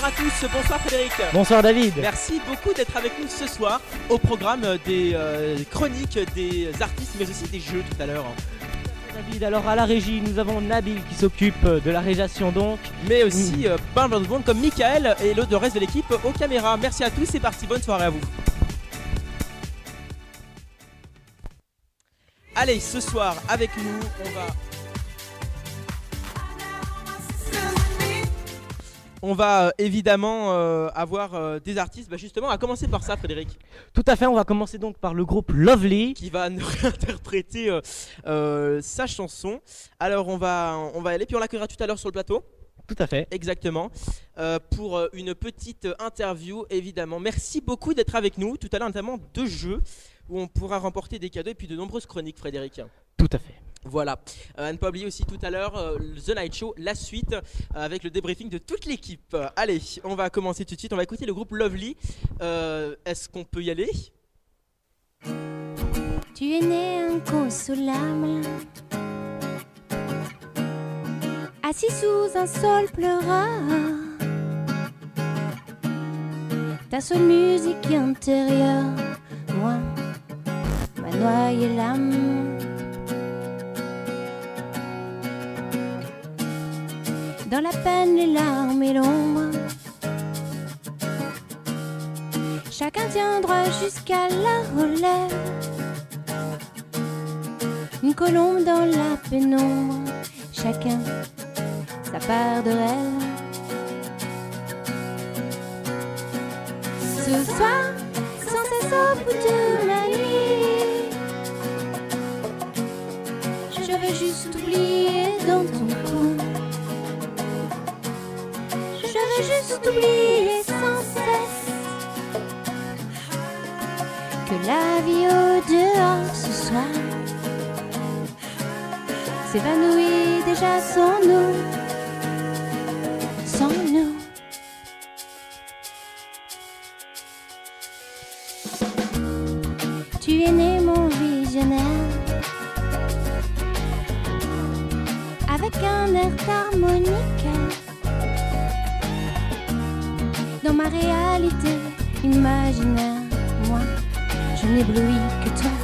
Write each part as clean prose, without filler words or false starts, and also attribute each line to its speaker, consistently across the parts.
Speaker 1: Bonsoir à tous, bonsoir Frédéric.
Speaker 2: Bonsoir David.
Speaker 1: Merci beaucoup d'être avec nous ce soir au programme des chroniques des artistes mais aussi des jeux tout à l'heure.
Speaker 2: David, alors à la régie nous avons Nabil qui s'occupe de la réalisation donc.
Speaker 1: Mais aussi plein de monde comme Michael et le reste de l'équipe aux caméras. Merci à tous, c'est parti, bonne soirée à vous. Allez, ce soir avec nous on va évidemment avoir des artistes, justement, à commencer par ça, Frédéric.
Speaker 2: Tout à fait, on va commencer donc par le groupe Lovely.
Speaker 1: Qui va nous réinterpréter sa chanson. Alors on va y aller, puis on l'accueillera tout à l'heure sur le plateau.
Speaker 2: Tout à fait.
Speaker 1: Exactement. Pour une petite interview, évidemment. Merci beaucoup d'être avec nous. Tout à l'heure, notamment 2 jeux où on pourra remporter des cadeaux et puis de nombreuses chroniques, Frédéric.
Speaker 2: Tout à fait.
Speaker 1: Voilà, à ne pas oublier aussi tout à l'heure The Night Show, la suite avec le débriefing de toute l'équipe. Allez, on va commencer tout de suite, on va écouter le groupe Lovely. Est-ce qu'on peut y aller?
Speaker 3: Tu es né inconsolable, assis sous un sol pleureur. Ta seule musique intérieure, moi, m'a noyé l'âme. Dans la peine, les larmes et l'ombre, chacun tiendra jusqu'à la relève. Une colombe dans la pénombre, chacun sa part de rêve. Ce soir, sans cesse au bout de la nuit, je veux juste oublier dans ton cou. Je veux juste oublier sans cesse que la vie au dehors ce soir s'évanouit déjà sans nous, sans nous. Tu es né mon visionnaire, avec un air harmonique. Dans ma réalité imaginaire, moi, je n'éblouis que toi.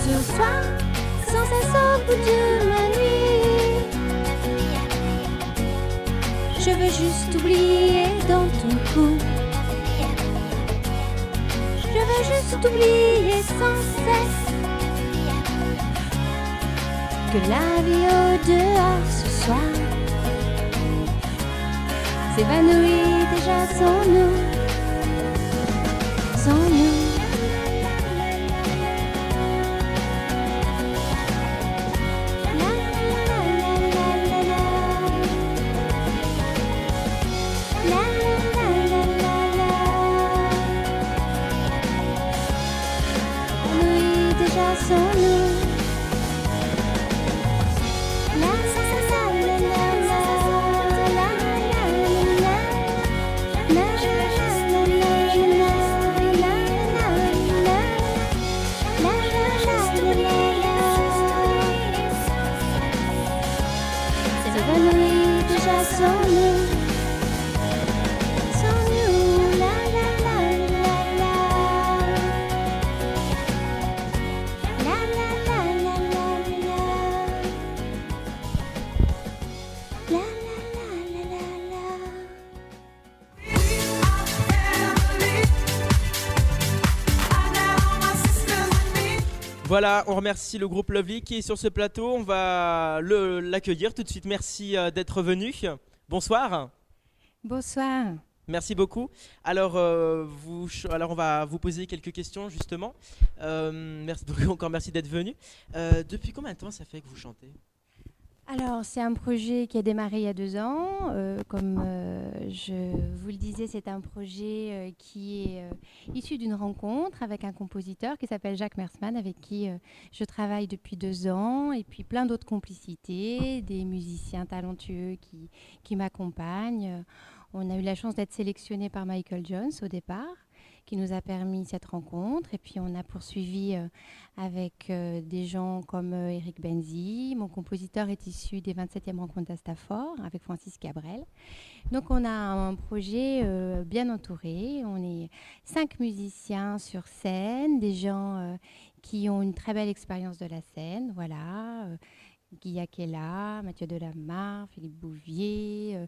Speaker 3: Ce soir, sans cesse au bout de ma nuit, je veux juste oublier dans ton cou. Je veux juste oublier sans cesse que la vie au dehors ce soir s'évanouit déjà sans nous, sans nous. La la la la la la. La la la la la. S'évanouit déjà sans nous. La la la la la. Sans nous, sans nous, la la la la la, la la la la la la, la la la la la.
Speaker 1: Voilà, on remercie le groupe Lovely qui est sur ce plateau. On va l'accueillir tout de suite. Merci d'être venu. Bonsoir.
Speaker 3: Bonsoir.
Speaker 1: Merci beaucoup. Alors on va vous poser quelques questions justement. Merci d'être venu. Depuis combien de temps ça fait que vous chantez?
Speaker 3: Alors, c'est un projet qui a démarré il y a 2 ans. Comme je vous le disais, c'est un projet qui est issu d'une rencontre avec un compositeur qui s'appelle Jacques Mersman, avec qui je travaille depuis 2 ans, et puis plein d'autres complicités, des musiciens talentueux qui m'accompagnent. On a eu la chance d'être sélectionnés par Michael Jones au départ. qui nous a permis cette rencontre. Et puis on a poursuivi avec des gens comme Eric Benzi. Mon compositeur est issu des 27e rencontres d'Astafor avec Francis Cabrel. Donc on a un projet bien entouré. On est 5 musiciens sur scène, des gens qui ont une très belle expérience de la scène. Voilà, Guy Aquella, Mathieu Delamarre, Philippe Bouvier.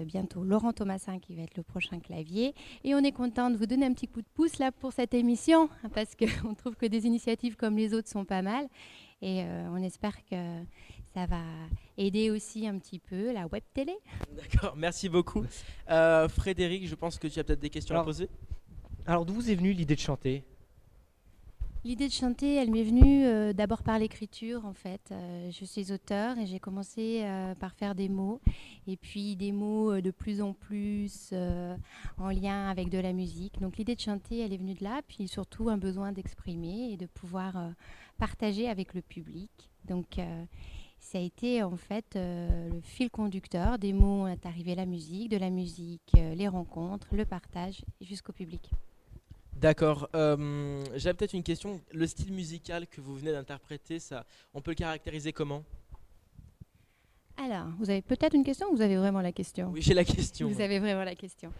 Speaker 3: Bientôt Laurent Thomasin qui va être le prochain clavier. Et on est content de vous donner un petit coup de pouce là pour cette émission parce qu'on trouve que des initiatives comme les autres sont pas mal. Et on espère que ça va aider aussi un petit peu la web télé.
Speaker 1: D'accord, merci beaucoup. Frédéric, je pense que tu as peut-être des questions à poser.
Speaker 2: Alors d'où vous est venue l'idée de chanter?
Speaker 3: L'idée de chanter, elle m'est venue d'abord par l'écriture en fait. Je suis auteure et j'ai commencé par faire des mots. Et puis des mots de plus en plus en lien avec de la musique. Donc l'idée de chanter, elle est venue de là. Puis surtout un besoin d'exprimer et de pouvoir partager avec le public. Donc ça a été en fait le fil conducteur. Des mots est arrivé la musique, de la musique, les rencontres, le partage jusqu'au public.
Speaker 1: D'accord. J'avais peut-être une question. Le style musical que vous venez d'interpréter, ça, on peut le caractériser comment?
Speaker 3: Alors, vous avez peut-être une question ou vous avez vraiment la question?
Speaker 1: Oui, j'ai la question.
Speaker 3: Vous avez vraiment la question.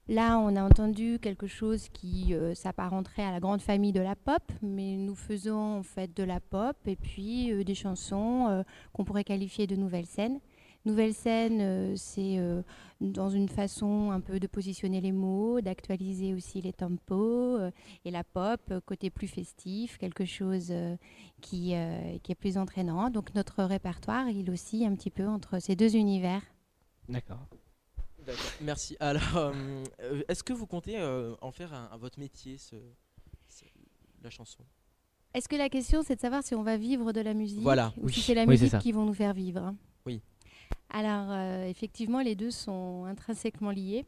Speaker 3: Là, on a entendu quelque chose qui s'apparenterait à la grande famille de la pop, mais nous faisons en fait de la pop et puis des chansons qu'on pourrait qualifier de nouvelles scènes. Nouvelle scène, c'est dans une façon un peu de positionner les mots, d'actualiser aussi les tempos, et la pop, côté plus festif, quelque chose qui est plus entraînant. Donc notre répertoire, il oscille un petit peu entre ces deux univers.
Speaker 2: D'accord.
Speaker 1: D'accord, merci. Alors, est-ce que vous comptez en faire votre métier, la chanson?
Speaker 3: Est-ce que la question, c'est de savoir si on va vivre de la musique
Speaker 1: Voilà,
Speaker 3: ou
Speaker 1: oui.
Speaker 3: si c'est la
Speaker 2: Oui, c'est
Speaker 3: musique
Speaker 2: ça.
Speaker 3: qui vont nous faire vivre?
Speaker 1: Oui.
Speaker 3: Alors, effectivement, les deux sont intrinsèquement liés.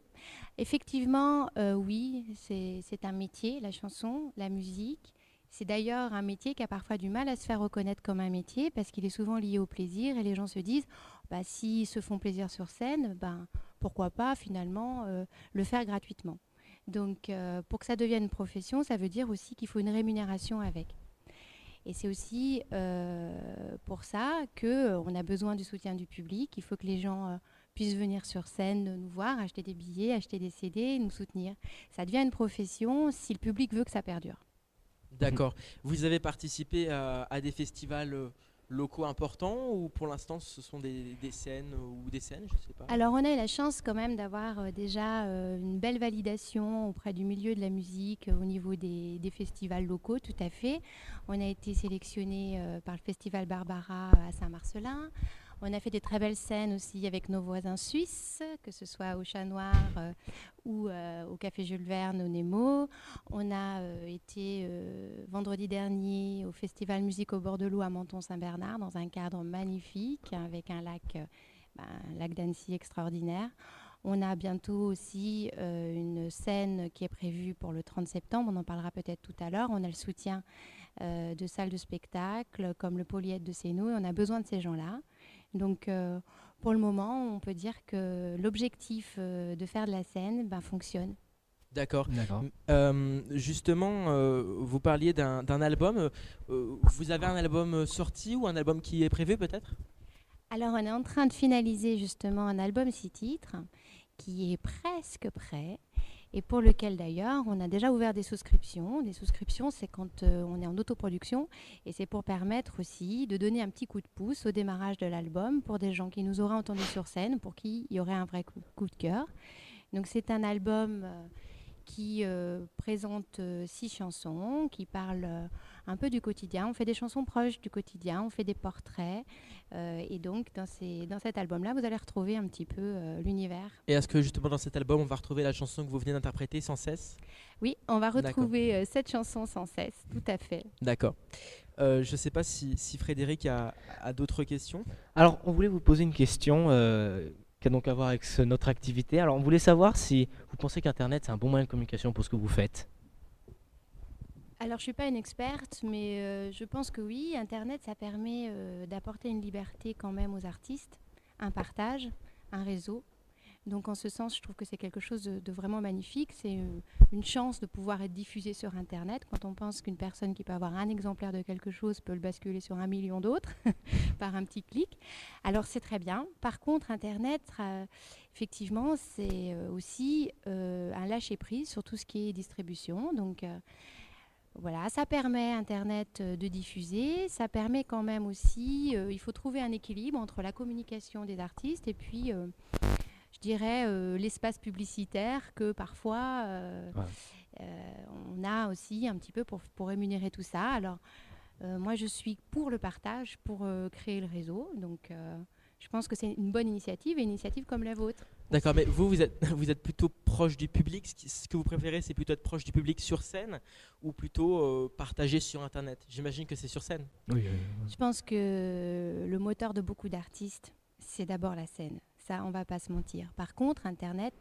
Speaker 3: Effectivement, oui, c'est un métier, la chanson, la musique. C'est d'ailleurs un métier qui a parfois du mal à se faire reconnaître comme un métier parce qu'il est souvent lié au plaisir et les gens se disent, bah, s'ils se font plaisir sur scène, ben, pourquoi pas finalement le faire gratuitement. Donc, pour que ça devienne une profession, ça veut dire aussi qu'il faut une rémunération avec. Et c'est aussi pour ça qu'on a besoin du soutien du public. Il faut que les gens puissent venir sur scène nous voir, acheter des billets, acheter des CD et nous soutenir. Ça devient une profession si le public veut que ça perdure.
Speaker 1: D'accord. Vous avez participé à des festivals locaux importants ou pour l'instant ce sont des scènes ou des scènes, je sais pas.
Speaker 3: Alors on a eu la chance quand même d'avoir déjà une belle validation auprès du milieu de la musique au niveau des festivals locaux, tout à fait. On a été sélectionné par le festival Barbara à Saint-Marcellin. On a fait des très belles scènes aussi avec nos voisins suisses, que ce soit au Chat Noir ou au Café Jules Verne au Nemo. On a été vendredi dernier au Festival Musique au bord de l'eau à Menton-Saint-Bernard dans un cadre magnifique avec un lac d'Annecy extraordinaire. On a bientôt aussi une scène qui est prévue pour le 30 septembre, on en parlera peut-être tout à l'heure. On a le soutien de salles de spectacle comme le Polyèdre de Sénou et on a besoin de ces gens-là. Donc pour le moment, on peut dire que l'objectif de faire de la scène fonctionne.
Speaker 1: D'accord.
Speaker 2: D'accord.
Speaker 1: Justement, vous parliez d'un album. Vous avez un album sorti ou un album qui est prévu peut-être?
Speaker 3: Alors on est en train de finaliser justement un album 6 titres qui est presque prêt et pour lequel d'ailleurs on a déjà ouvert des souscriptions. Des souscriptions, c'est quand on est en autoproduction et c'est pour permettre aussi de donner un petit coup de pouce au démarrage de l'album pour des gens qui nous auraient entendus sur scène, pour qui il y aurait un vrai coup de cœur. Donc c'est un album qui présente 6 chansons, qui parlent un peu du quotidien. On fait des chansons proches du quotidien, on fait des portraits. Et donc, dans cet album-là, vous allez retrouver un petit peu l'univers.
Speaker 1: Et est-ce que justement dans cet album, on va retrouver la chanson que vous venez d'interpréter, Sans cesse?
Speaker 3: Oui, on va retrouver cette chanson Sans cesse, tout à fait.
Speaker 1: D'accord. Je ne sais pas si Frédéric a d'autres questions.
Speaker 2: Alors, on voulait vous poser une question qui a donc à voir avec notre activité. Alors, on voulait savoir si vous pensez qu'Internet, c'est un bon moyen de communication pour ce que vous faites.
Speaker 3: Alors, je ne suis pas une experte, mais je pense que oui, Internet, ça permet d'apporter une liberté quand même aux artistes, un partage, un réseau. Donc en ce sens, je trouve que c'est quelque chose de vraiment magnifique. C'est une chance de pouvoir être diffusé sur Internet. Quand on pense qu'une personne qui peut avoir un exemplaire de quelque chose peut le basculer sur 1 million d'autres par un petit clic. Alors c'est très bien. Par contre, Internet, effectivement, c'est aussi un lâcher-prise sur tout ce qui est distribution. Donc voilà, ça permet Internet de diffuser. Ça permet quand même aussi, il faut trouver un équilibre entre la communication des artistes et puis... je dirais l'espace publicitaire que parfois on a aussi un petit peu pour rémunérer tout ça. Alors moi je suis pour le partage, pour créer le réseau, donc je pense que c'est une bonne initiative, et une initiative comme la vôtre.
Speaker 1: D'accord, mais vous êtes plutôt proche du public. Ce que vous préférez, c'est plutôt être proche du public sur scène ou plutôt partager sur Internet? J'imagine que c'est sur scène.
Speaker 2: Oui,
Speaker 3: Je pense que le moteur de beaucoup d'artistes, c'est d'abord la scène. Ça, on ne va pas se mentir. Par contre, Internet,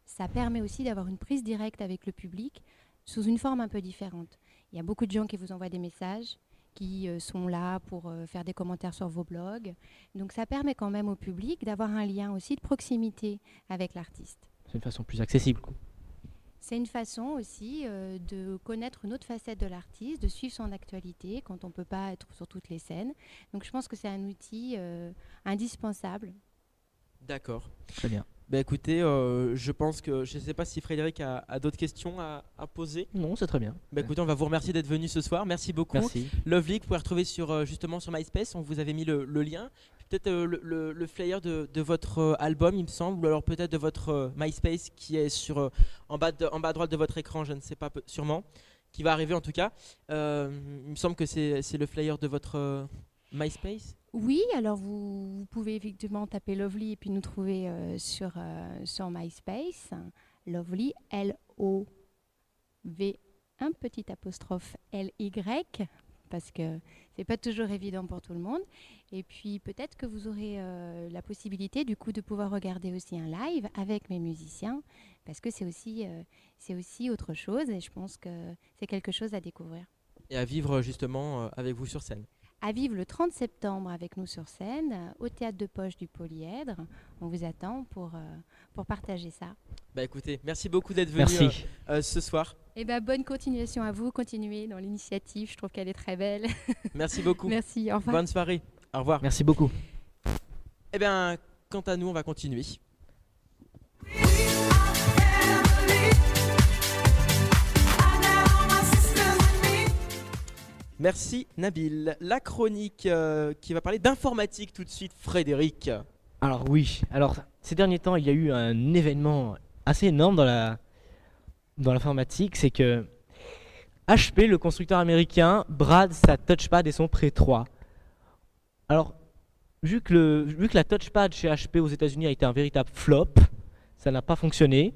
Speaker 3: ça permet aussi d'avoir une prise directe avec le public sous une forme un peu différente. Il y a beaucoup de gens qui vous envoient des messages, qui sont là pour faire des commentaires sur vos blogs. Donc ça permet quand même au public d'avoir un lien aussi de proximité avec l'artiste.
Speaker 2: c'est une façon plus accessible, quoi.
Speaker 3: C'est une façon aussi de connaître une autre facette de l'artiste, de suivre son actualité quand on ne peut pas être sur toutes les scènes. Donc je pense que c'est un outil indispensable.
Speaker 1: D'accord.
Speaker 2: Très bien.
Speaker 1: Bah écoutez, je pense que je ne sais pas si Frédéric a d'autres questions à poser.
Speaker 2: Non, c'est très bien.
Speaker 1: Bah écoutez, on va vous remercier d'être venu ce soir. Merci beaucoup.
Speaker 2: Merci.
Speaker 1: Lovely, que vous pouvez retrouver justement sur MySpace. On vous avait mis le lien. Peut-être le flyer de votre album, il me semble, ou alors peut-être de votre MySpace qui est en bas à droite de votre écran, je ne sais pas, sûrement, qui va arriver en tout cas. Il me semble que c'est le flyer de votre MySpace.
Speaker 3: Oui, alors vous pouvez effectivement taper Lovely et puis nous trouver sur MySpace. Lovely, L-O-V, un petit apostrophe L-Y, parce que c'est pas toujours évident pour tout le monde. Et puis peut-être que vous aurez la possibilité du coup de pouvoir regarder aussi un live avec mes musiciens, parce que c'est aussi autre chose, et je pense que c'est quelque chose à découvrir.
Speaker 1: Et à vivre justement avec vous sur scène.
Speaker 3: À vivre le 30 septembre avec nous sur scène, au Théâtre de Poche du Polyèdre. On vous attend pour partager ça.
Speaker 1: Bah écoutez, merci beaucoup d'être venu ce soir.
Speaker 3: Et bonne continuation à vous, continuez dans l'initiative, je trouve qu'elle est très belle.
Speaker 1: Merci beaucoup.
Speaker 3: Merci, au revoir.
Speaker 1: Bonne soirée. Au revoir.
Speaker 2: Merci beaucoup.
Speaker 1: Eh bien, quant à nous, on va continuer. Merci Nabil. La chronique qui va parler d'informatique tout de suite, Frédéric.
Speaker 2: Alors oui, ces derniers temps, il y a eu un événement assez énorme dans l'informatique, c'est que HP, le constructeur américain, brade sa touchpad et son Prey 3. Alors, vu que la touchpad chez HP aux États-Unis a été un véritable flop, ça n'a pas fonctionné,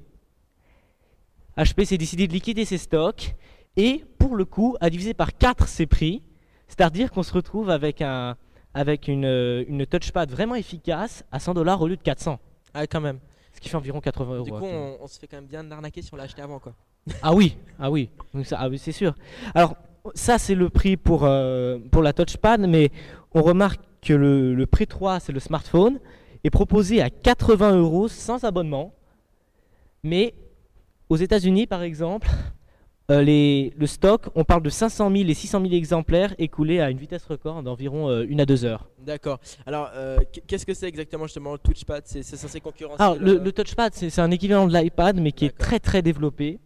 Speaker 2: HP s'est décidé de liquider ses stocks et, pour le coup, a divisé par 4 ses prix, c'est-à-dire qu'on se retrouve avec une touchpad vraiment efficace à 100$ au lieu de 400.
Speaker 1: Ah, quand même.
Speaker 2: Ce qui fait environ 80€.
Speaker 1: Du coup, on se fait quand même bien arnaquer si on l'a acheté avant, quoi.
Speaker 2: Ah oui. Donc ça, oui, c'est sûr. Alors, ça, c'est le prix pour la touchpad, mais on remarque que le Prey 3, c'est le smartphone, est proposé à 80€ sans abonnement. Mais aux États-Unis, par exemple, le stock, on parle de 500 000 et 600 000 exemplaires écoulés à une vitesse record d'environ 1 à 2 heures.
Speaker 1: D'accord. Alors, qu'est-ce que c'est exactement justement le touchpad? C'est censé concurrencer
Speaker 2: Alors, le touchpad, c'est un équivalent de l'iPad, mais qui est très très développé.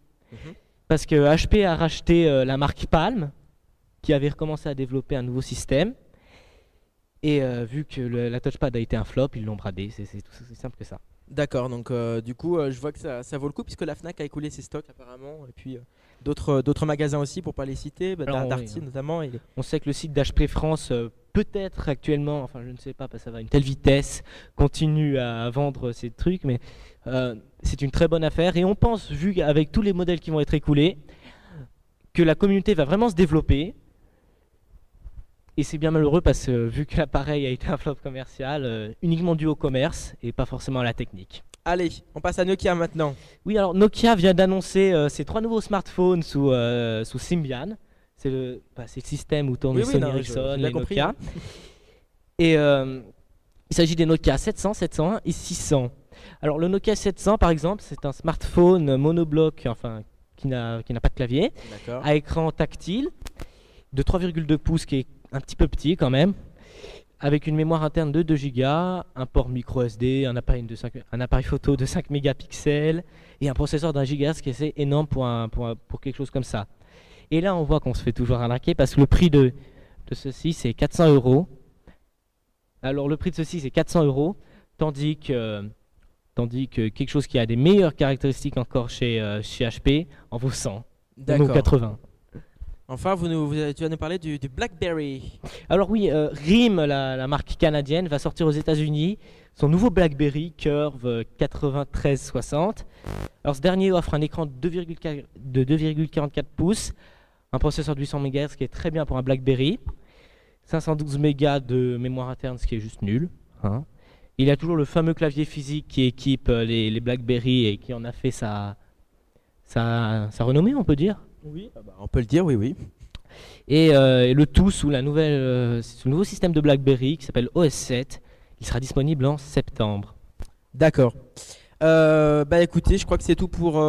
Speaker 2: Parce que HP a racheté la marque Palm, qui avait recommencé à développer un nouveau système. Et vu que la touchpad a été un flop, ils l'ont bradé. C'est aussi simple que ça. D'accord,
Speaker 1: donc du coup, je vois que ça vaut le coup, puisque la Fnac a écoulé ses stocks apparemment. Et puis d'autres magasins aussi, pour ne pas les citer, Darty notamment.
Speaker 2: On sait que le site d'HP France, peut-être actuellement, enfin je ne sais pas, parce que ça va à une telle vitesse, continue à vendre ces trucs, mais c'est une très bonne affaire. Et on pense, vu avec tous les modèles qui vont être écoulés, que la communauté va vraiment se développer. Et c'est bien malheureux parce que vu que l'appareil a été un flop commercial, uniquement dû au commerce et pas forcément à la technique.
Speaker 1: Allez, on passe à Nokia maintenant.
Speaker 2: Oui, alors Nokia vient d'annoncer ses 3 nouveaux smartphones sous Symbian. C'est le système où tourne Sony Ericsson et Nokia. Et il s'agit des Nokia 700, 701 et 600. Alors le Nokia 700 par exemple, c'est un smartphone monobloc, enfin qui n'a pas de clavier,
Speaker 1: D'accord.
Speaker 2: à écran tactile de 3,2 pouces qui est un petit peu petit quand même, avec une mémoire interne de 2 Go, un port micro SD, un appareil photo de 5 mégapixels et un processeur d'1 GHz qui est assez énorme pour quelque chose comme ça. Et là on voit qu'on se fait toujours arnaquer parce que le prix de ceci c'est 400 euros. Alors le prix de ceci c'est 400 euros, tandis que quelque chose qui a des meilleures caractéristiques encore chez HP en vaut 100, ou 80.
Speaker 1: Enfin, tu vas nous parler du BlackBerry.
Speaker 2: Alors oui, RIM, la marque canadienne, va sortir aux États-Unis son nouveau BlackBerry Curve 9360. Alors ce dernier offre un écran de 2,44 pouces, un processeur de 800 MHz qui est très bien pour un BlackBerry, 512 mégas de mémoire interne, ce qui est juste nul, hein. Il y a toujours le fameux clavier physique qui équipe les BlackBerry et qui en a fait sa renommée, on peut dire.
Speaker 1: Oui, on peut le dire, oui, oui.
Speaker 2: Et le tout sous le nouveau système de BlackBerry qui s'appelle OS 7. Il sera disponible en septembre.
Speaker 1: D'accord. Écoutez, je crois que c'est tout pour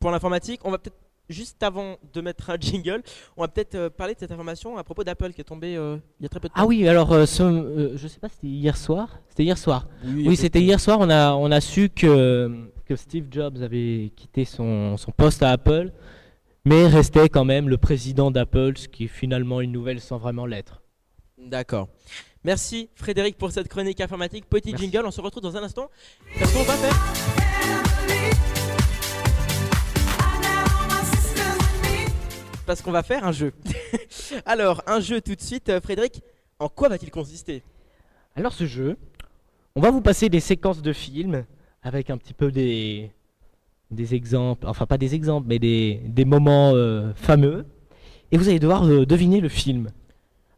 Speaker 1: l'informatique. On va peut-être, juste avant de mettre un jingle, on va peut-être parler de cette information à propos d'Apple qui est tombée il y a très peu de temps.
Speaker 2: Ah oui, alors je sais pas, c'était hier soir. C'était hier soir. Oui, c'était hier soir. On a su que Steve Jobs avait quitté son poste à Apple, mais restait quand même le président d'Apple, ce qui est finalement une nouvelle sans vraiment l'être.
Speaker 1: D'accord. Merci Frédéric pour cette chronique informatique. Petit
Speaker 2: Merci.
Speaker 1: jingle, on se retrouve dans un instant. Qu'est-ce qu'on va faire ? Parce qu'on va faire un jeu. Alors, un jeu tout de suite. Frédéric, en quoi va-t-il consister ?
Speaker 2: Alors ce jeu, on va vous passer des séquences de films avec un petit peu des exemples, enfin pas des exemples, mais des moments fameux. Et vous allez devoir deviner le film.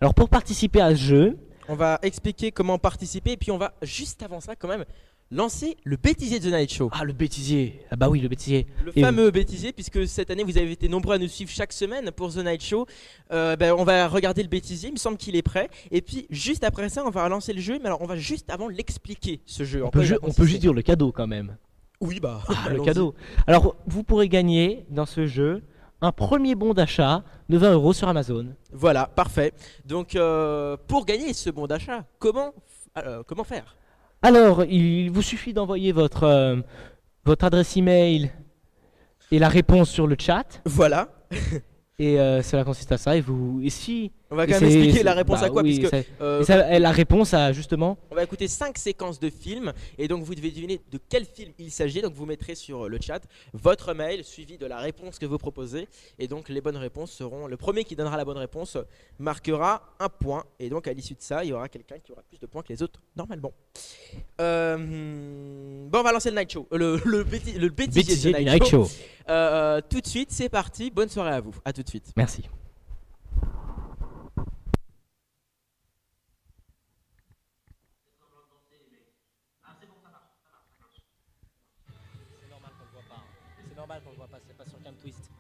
Speaker 2: Alors pour participer à ce jeu,
Speaker 1: on va expliquer comment participer. Et puis on va, juste avant ça quand même, lancer le bêtisier de The Night Show.
Speaker 2: Ah, le bêtisier. Ah bah oui, le bêtisier.
Speaker 1: Le fameux bêtisier, puisque cette année vous avez été nombreux à nous suivre chaque semaine pour The Night Show. On va regarder le bêtisier, il me semble qu'il est prêt. Et puis juste après ça, on va lancer le jeu. Mais alors on va juste avant l'expliquer, ce jeu.
Speaker 2: On peut juste dire le cadeau quand même.
Speaker 1: Oui, bah.
Speaker 2: Le cadeau. Alors vous pourrez gagner dans ce jeu un premier bon d'achat de 20 € sur Amazon.
Speaker 1: Voilà, parfait. Donc pour gagner ce bon d'achat, comment faire ?
Speaker 2: Alors, il vous suffit d'envoyer votre adresse email et la réponse sur le chat.
Speaker 1: Voilà.
Speaker 2: Et cela consiste à ça.
Speaker 1: On va quand même expliquer la réponse à quoi,
Speaker 2: oui,
Speaker 1: puisque
Speaker 2: la réponse à justement.
Speaker 1: On va écouter 5 séquences de films et donc vous devez deviner de quel film il s'agit. Donc vous mettrez sur le chat votre mail suivi de la réponse que vous proposez. Et donc les bonnes réponses seront. Le premier qui donnera la bonne réponse marquera un point. Et donc à l'issue de ça, il y aura quelqu'un qui aura plus de points que les autres normalement. On va lancer le Night Show. Le bêtisier de Night Show. Tout de suite, c'est parti. Bonne soirée à vous. À tout de suite.
Speaker 2: Merci. C'est normal qu'on le voit pas, c'est pas sur Cam Twist.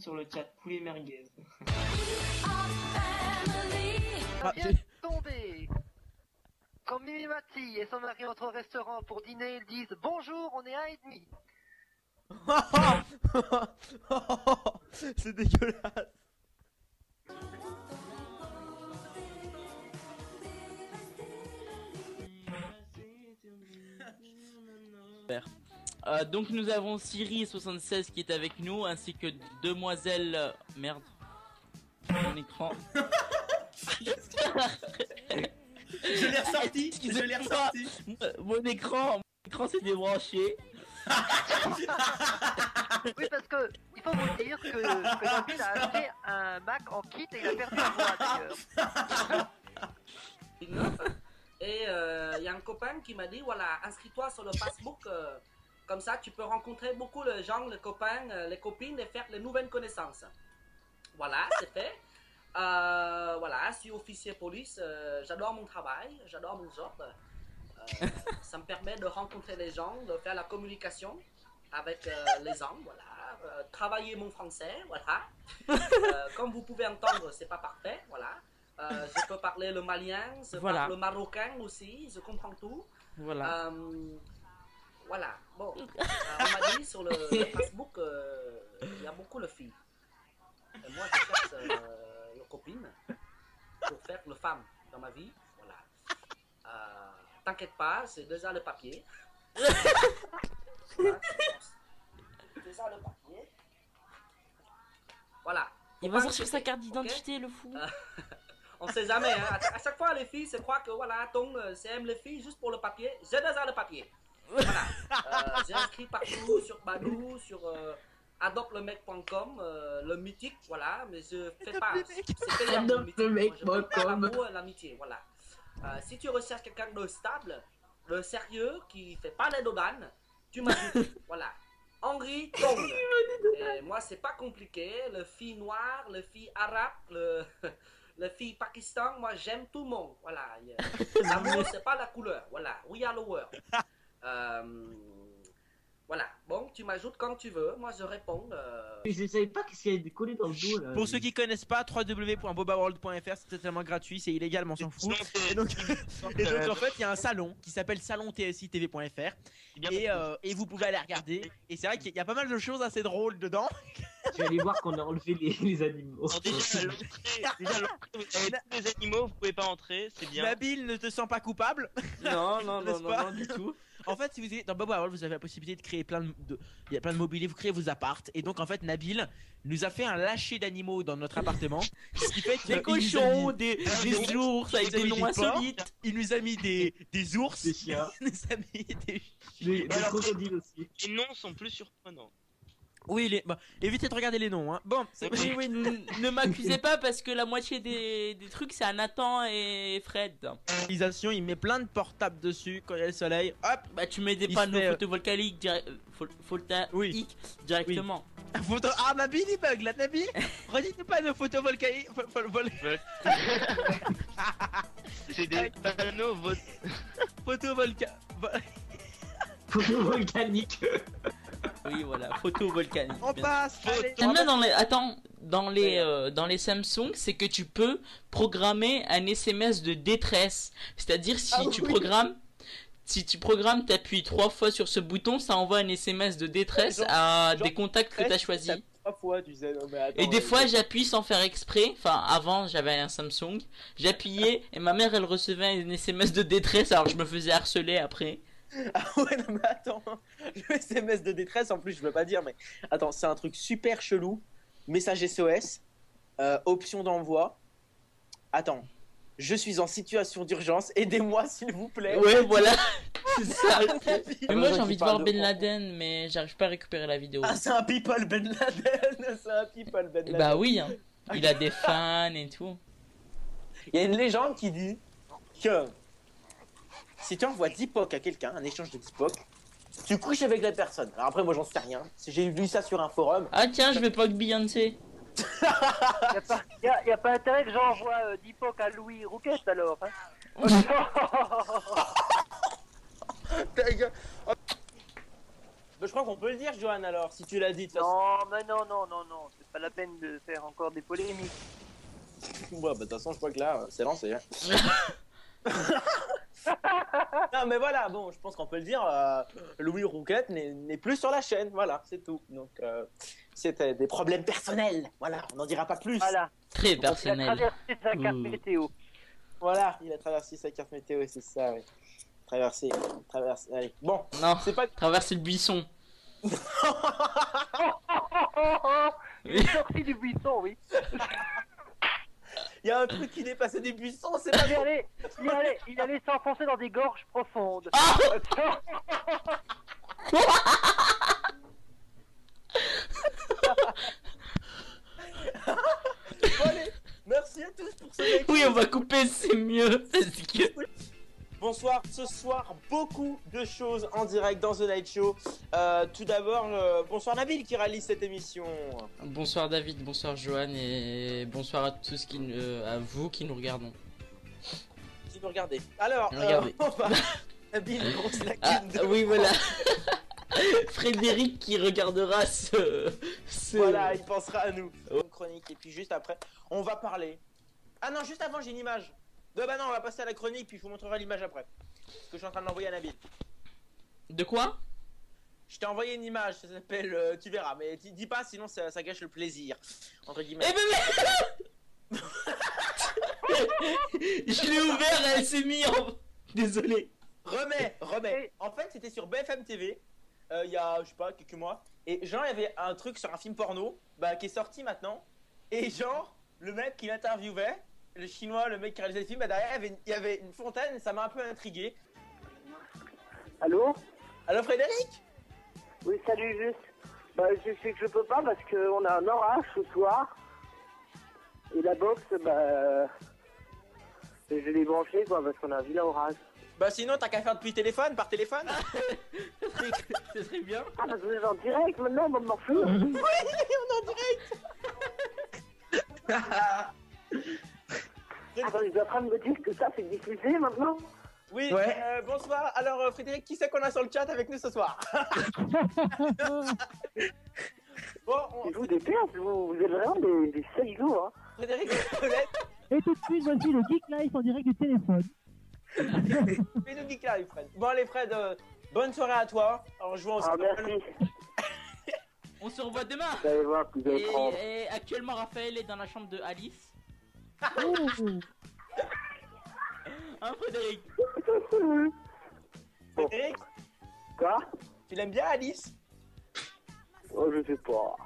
Speaker 2: Sur le chat, poulet merguez.
Speaker 4: Vient tomber. Quand Mimi Mati et son mari entrent au restaurant pour dîner, ils disent bonjour, on est 1,5.
Speaker 1: C'est dégueulasse.
Speaker 5: Donc nous avons Siri76 qui est avec nous, ainsi que demoiselle... Merde. Mon écran.
Speaker 6: Je l'ai ressorti. Je l'ai ressorti.
Speaker 5: Mon écran s'est débranché.
Speaker 4: Oui, parce que il faut vous dire que Nabil a acheté un Mac en kit et il a perdu la voix d'ailleurs.
Speaker 7: Et il y a un copain qui m'a dit voilà, inscris-toi sur le Facebook, comme ça tu peux rencontrer beaucoup de gens, les copains, les copines et faire les nouvelles connaissances. Voilà, c'est fait. Voilà, je suis officier police, j'adore mon travail, j'adore mon job. Ça me permet de rencontrer les gens, de faire la communication avec les gens, voilà. Travailler mon français, voilà. Comme vous pouvez entendre, c'est pas parfait, voilà. Je peux parler le malien, je parle le marocain aussi, je comprends tout.
Speaker 5: Voilà.
Speaker 7: Voilà, bon. On m'a dit sur le Facebook, il y a beaucoup de filles. Et moi, je cherche une copine pour faire le femme dans ma vie, voilà. T'inquiète pas, c'est déjà le papier. Voilà, c'est déjà le papier. Voilà.
Speaker 5: Il va sortir sa carte d'identité, le fou.
Speaker 7: On sait jamais, hein. À chaque fois, les filles se croient que voilà, ton CM les filles juste pour le papier. J'ai déjà le papier. Voilà. J'ai inscrit partout sur Badoo, sur adoptelemec.com, le mythique, voilà. Mais je fais pas. C'est payant le mythique. Moi, je fais pas l'amour et l'amitié, voilà. Si tu recherches quelqu'un de stable, de sérieux, qui fait pas les dodanes, tu m'ajoutes. Voilà. Henri Tong. Et moi, c'est pas compliqué. Le fille noire, le fille arabe, le fille Pakistan, moi, j'aime tout le monde. Voilà. L'amour, c'est pas la couleur. Voilà. We are the world. Voilà. Bon, tu m'ajoutes quand tu veux. Moi, je réponds.
Speaker 8: Je savais pas qu'est-ce qu'il y avait décollé dans le dos là.
Speaker 1: Pour ceux qui connaissent pas, www.bobaworld.fr, c'est totalement gratuit, c'est illégal, mais on s'en fout. Et donc en fait, il y a un salon qui s'appelle salontsi-tv.fr et vous pouvez aller regarder. Et c'est vrai qu'il y a pas mal de choses assez drôles dedans.
Speaker 8: Je vais aller voir qu'on a enlevé les animaux.
Speaker 9: Alors déjà, l'entrée, vous avez tous les animaux, vous pouvez pas entrer, c'est bien.
Speaker 1: Nabil, ne te sens pas coupable?
Speaker 5: Non, non,
Speaker 1: N'est-ce
Speaker 5: non,
Speaker 1: pas
Speaker 5: non, du tout.
Speaker 1: En fait, si vous êtes dans Bob World, vous avez la possibilité de créer il y a plein de mobilier, vous créez vos appartes. Et donc, en fait, Nabil nous a fait un lâcher d'animaux dans notre appartement. Ce qui fait
Speaker 5: Des cochons, des ours avec des noms insolites.
Speaker 1: Il nous a mis des ours.
Speaker 8: Des chiens.
Speaker 1: Il nous a mis des
Speaker 8: Des crocodiles aussi.
Speaker 9: Les noms sont plus surprenants.
Speaker 1: Oui, évitez de regarder les noms. Hein. Bon, c'est
Speaker 5: Oui, ne m'accusez pas parce que la moitié des trucs c'est à Nathan et Fred.
Speaker 1: l'utilisation, il met plein de portables dessus quand il y a le soleil. Hop,
Speaker 5: Bah tu mets des
Speaker 1: Il
Speaker 5: panneaux
Speaker 1: fait,
Speaker 5: photovoltaïques directement.
Speaker 1: Ah, Nabil il bug là, Nabil. Redis-nous pas nos photovoltaïques.
Speaker 9: C'est des panneaux
Speaker 8: Photovoltaïque.
Speaker 5: Oui voilà, photovoltaïque.
Speaker 1: On passe. Allez,
Speaker 5: J'aime bien dans les Samsung, c'est que tu peux programmer un SMS de détresse. C'est-à-dire si tu programmes, t'appuies 3 fois sur ce bouton, ça envoie un SMS de détresse à des contacts que t'as choisis.
Speaker 10: 3 fois, tu sais. Non, mais attends,
Speaker 5: Et des fois j'appuie sans faire exprès. Enfin avant j'avais un Samsung, j'appuyais et ma mère elle recevait un SMS de détresse, alors je me faisais harceler après.
Speaker 10: Ah ouais, non mais attends, le SMS de détresse en plus, je veux pas dire, mais attends, c'est un truc super chelou. Message SOS, option d'envoi. Attends, je suis en situation d'urgence, aidez-moi s'il vous plaît.
Speaker 5: Ouais, voilà, c'est ça. Mais moi j'ai
Speaker 10: Heureusement
Speaker 5: envie
Speaker 10: qu'il
Speaker 5: de voir
Speaker 10: parle
Speaker 5: Ben Laden, mais j'arrive pas à récupérer la vidéo.
Speaker 10: Ah, c'est un people Ben Laden, c'est un people Ben Laden.
Speaker 5: Bah oui, hein. Il a des fans et tout.
Speaker 10: Il y a une légende qui dit que si tu envoies 10 POC à quelqu'un, un échange de 10 POC, tu couches avec la personne. Alors après, moi j'en sais rien. J'ai lu ça sur un forum.
Speaker 5: Ah tiens, je vais pas que Beyoncé.
Speaker 4: Y a pas intérêt que j'envoie 10 pocs à Louis Rouquette alors. Hein.
Speaker 10: Ta gueule. Oh. Bah, je crois qu'on peut le dire, Johan, alors, si tu l'as dit de toute façon.
Speaker 4: Non, mais non, c'est pas la peine de faire encore des polémiques.
Speaker 10: Ouais, bah de toute façon, je crois que là, c'est lancé. Hein. Non, mais voilà, bon, je pense qu'on peut le dire, Louis Rouquette n'est plus sur la chaîne, voilà, c'est tout. Donc, c'était des problèmes personnels, voilà, on n'en dira pas plus.
Speaker 4: Voilà.
Speaker 5: Très
Speaker 4: Il a
Speaker 5: personnel.
Speaker 4: traversé sa carte météo.
Speaker 10: Voilà, il a traversé sa carte météo, c'est ça, oui. Traversé, allez. Bon,
Speaker 5: Non,
Speaker 10: c'est pas...
Speaker 5: traverser le buisson.
Speaker 4: Il est sorti du buisson, oui.
Speaker 10: Il y a un truc qui dépassait des buissons, c'est pas bien.
Speaker 4: Il allait s'enfoncer dans des gorges profondes.
Speaker 10: Bon, allez, merci à tous pour ce mec.
Speaker 5: Oui, on va couper, c'est mieux. Parce que...
Speaker 10: Bonsoir, ce soir, beaucoup de choses en direct dans The Night Show. Tout d'abord, bonsoir Nabil qui réalise cette émission.
Speaker 5: Bonsoir David, bonsoir Johan et bonsoir à tous à vous qui nous regardons.
Speaker 10: Qui nous regardez. Alors,
Speaker 5: Regardez.
Speaker 10: on va... Nabil, grosse lacune
Speaker 5: Ah,
Speaker 10: de...
Speaker 5: oui, voilà. Frédéric qui regardera ce...
Speaker 10: Voilà, il pensera à nous. Chronique, et puis juste après, on va parler. Ah non, juste avant, j'ai une image. Bah non, on va passer à la chronique, puis je vous montrerai l'image après. Parce que je suis en train de l'envoyer à Nabil.
Speaker 5: De quoi?
Speaker 10: Je t'ai envoyé une image, ça s'appelle... tu verras, mais dis pas, sinon ça gâche le plaisir. Entre guillemets.
Speaker 5: Eh ben, je l'ai ouvert, elle s'est mise en... Désolé.
Speaker 10: Remets. En fait, c'était sur BFM TV, il y a, je sais pas, quelques mois. Et genre, il y avait un truc sur un film porno, bah, qui est sorti maintenant. Et genre, le mec qui l'interviewait, le chinois, le mec qui réalisait le film, bah, derrière, il y avait une fontaine, et ça m'a un peu intrigué.
Speaker 4: Allô?
Speaker 10: Allô, Frédéric?
Speaker 4: Oui, salut, juste. Bah, je sais que je peux pas parce qu'on a un orage ce soir. Et la box, bah... je l'ai branchée, quoi, parce qu'on a un vilain orage.
Speaker 10: Bah sinon, t'as qu'à faire depuis téléphone, par téléphone.
Speaker 5: Ce serait bien.
Speaker 4: Ah, parce que vous êtes en direct maintenant, mon morceau.
Speaker 10: Oui, on est en direct.
Speaker 4: Attends, ils sont en train de me dire que ça, c'est diffusé maintenant?
Speaker 10: Oui,
Speaker 8: Ouais.
Speaker 10: Bonsoir. Alors, Frédéric, qui c'est qu'on a sur le chat avec nous ce soir? Bon,
Speaker 4: C'est vous des pertes, vous êtes vraiment des salauds, hein.
Speaker 10: Frédéric, Colette,
Speaker 11: Et tout de suite, voici le Geek Life en direct du téléphone.
Speaker 10: fais-nous geek live, Fred. Bon, allez, Fred, bonne soirée à toi. En jouant au
Speaker 4: Ah,
Speaker 10: Scrabble.
Speaker 4: merci.
Speaker 5: On se revoit demain.
Speaker 4: Vous allez voir que vous allez prendre.
Speaker 5: Et actuellement, Raphaël est dans la chambre de Alice. Hein, Frédéric?
Speaker 10: Frédéric,
Speaker 4: Quoi?
Speaker 10: tu l'aimes bien, Alice?
Speaker 4: Oh, je sais pas.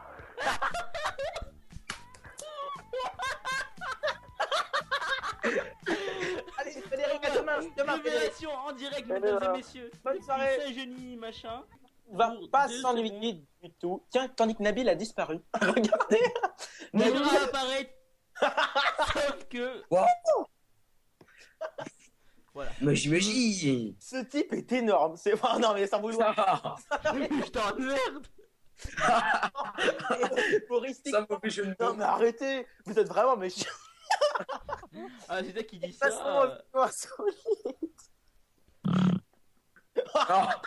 Speaker 10: Allez, Frédéric, à demain, Frédéric.
Speaker 5: Révélation en direct, mesdames et messieurs.
Speaker 10: Bonne soirée.
Speaker 5: Saint-Genis, machin.
Speaker 10: Va
Speaker 5: Pour
Speaker 10: pas
Speaker 5: 2
Speaker 10: s'ennuyer du tout. Tiens, tandis que Nabil a disparu. Regardez.
Speaker 5: Il va apparaître. Sauf que. Voilà.
Speaker 8: Mais j'imagine.
Speaker 10: Ce type est énorme. C'est... Oh, non, mais sans vouloir.
Speaker 5: Je t'emmerde.
Speaker 10: Humoristique.
Speaker 8: Ça mauvais jeu de
Speaker 10: Non,
Speaker 8: mots.
Speaker 10: mais arrêtez. Vous êtes vraiment méchants.
Speaker 5: Ah, c'est toi qui dis
Speaker 10: Ça
Speaker 5: ça.
Speaker 8: Ah.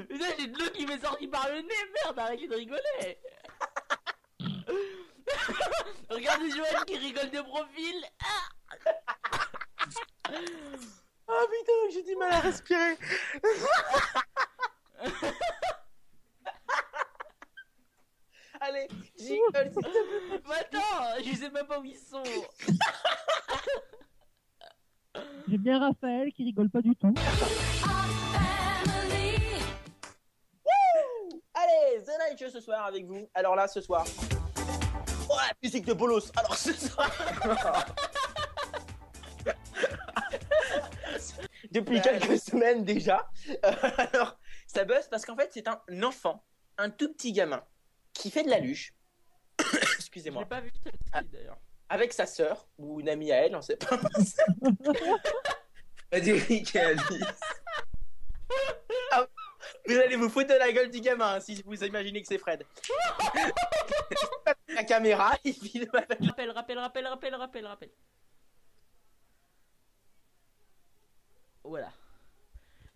Speaker 5: Putain, j'ai de l'eau qui m'est sortie par le nez, merde, arrêtez de rigoler. Regardez Joël qui rigole de profil.
Speaker 10: Ah putain, j'ai du mal à respirer. Allez, jingle, s'il te plaît.
Speaker 5: Mais attends, je sais même pas où ils sont.
Speaker 11: J'aime bien Raphaël qui rigole pas du tout.
Speaker 10: Allez, The Night Show ce soir avec vous. Alors là, ce soir. Oh, la musique de Bolos. Alors ce soir. Depuis quelques semaines déjà. Alors, ça buzz parce qu'en fait, c'est un enfant, un tout petit gamin, qui fait de la luge.
Speaker 5: Je
Speaker 10: Excusez-moi.
Speaker 5: l'ai pas vu celle-ci d'ailleurs.
Speaker 10: Avec sa sœur, ou une amie à elle, on sait pas.
Speaker 8: Frédéric et Alice.
Speaker 10: Vous allez vous foutre de la gueule du gamin hein, si vous imaginez que c'est Fred. La caméra, il filme avec...
Speaker 5: Rappel. Voilà.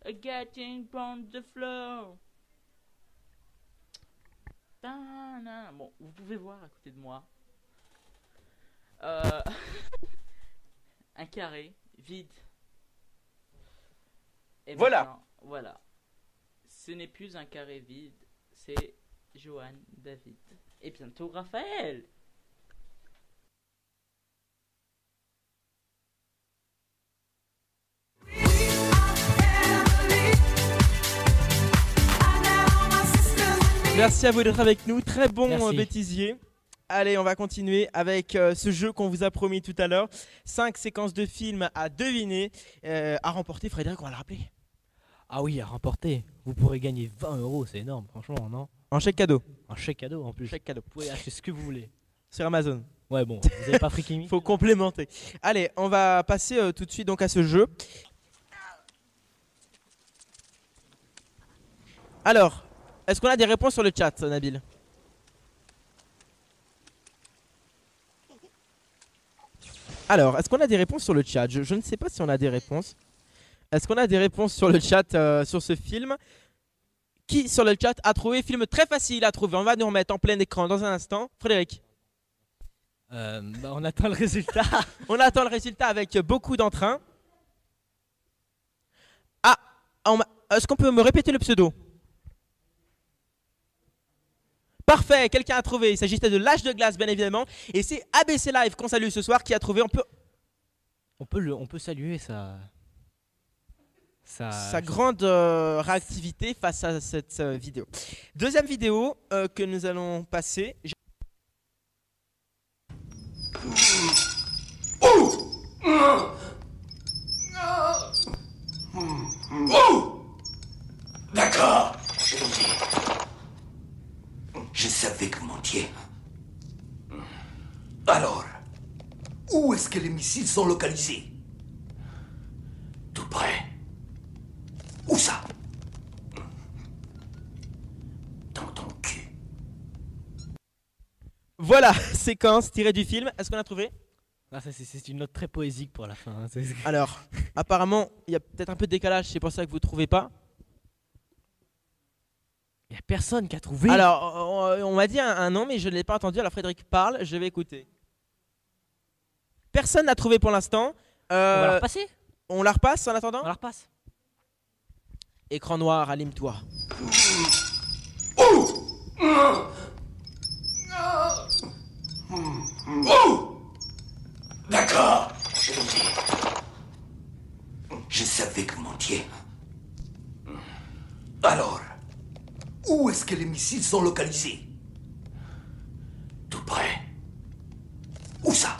Speaker 5: Getting on the floor. Bon, vous pouvez voir à côté de moi. Un carré vide. Et
Speaker 10: Voilà.
Speaker 5: maintenant, voilà. Ce n'est plus un carré vide, c'est Johan, David et bientôt Raphaël.
Speaker 1: Merci à vous d'être avec nous. Très bon
Speaker 2: Merci.
Speaker 1: bêtisier. Allez, on va continuer avec ce jeu qu'on vous a promis tout à l'heure. 5 séquences de films à deviner. À remporter, Frédéric, on va le rappeler.
Speaker 2: Ah oui, à remporter. Vous pourrez gagner 20 €, c'est énorme, franchement, non?
Speaker 1: En chèque cadeau.
Speaker 2: Un chèque cadeau en plus.
Speaker 1: Chèque cadeau.
Speaker 2: Vous pouvez acheter ce que vous voulez.
Speaker 1: Sur Amazon.
Speaker 2: Ouais, bon, vous avez pas Free
Speaker 1: Faut complémenter. Allez, on va passer tout de suite donc à ce jeu. Alors, est-ce qu'on a des réponses sur le chat, Nabil? Alors, est-ce qu'on a des réponses sur le chat? Je ne sais pas si on a des réponses. Est-ce qu'on a des réponses sur le chat sur ce film? Qui sur le chat a trouvé film très facile à trouver? On va nous remettre en plein écran dans un instant. Frédéric?
Speaker 2: On attend le résultat.
Speaker 1: On attend le résultat avec beaucoup d'entrain. Ah, est-ce qu'on peut me répéter le pseudo? Parfait, quelqu'un a trouvé. Il s'agissait de L'Âge de glace, bien évidemment. Et c'est ABC Live qu'on salue ce soir qui a trouvé.
Speaker 2: On peut saluer sa
Speaker 1: grande réactivité face à cette vidéo. Deuxième vidéo que nous allons passer.
Speaker 12: D'accord, je vais le dire. Je savais que vous mentiez. Alors, où est-ce que les missiles sont localisés? Tout près. Où ça? Dans ton cul.
Speaker 1: Voilà, séquence tirée du film. Est-ce qu'on a trouvé?
Speaker 2: Ah, c'est une note très poésique pour la fin. Hein.
Speaker 1: Alors, apparemment, il y a peut-être un peu de décalage. C'est pour ça que vous ne trouvez pas.
Speaker 2: Il n'y a personne qui a trouvé.
Speaker 1: Alors, on m'a dit un nom, mais je ne l'ai pas entendu. Alors, Frédéric parle, je vais écouter. Personne n'a trouvé pour l'instant.
Speaker 2: On va la repasser.
Speaker 1: On la repasse en attendant?
Speaker 2: On la repasse.
Speaker 1: Écran noir, allume-toi.
Speaker 12: D'accord, je vais le dire. Je savais que vous mentiez. Alors, où est-ce que les missiles sont localisés? Tout près. Où ça?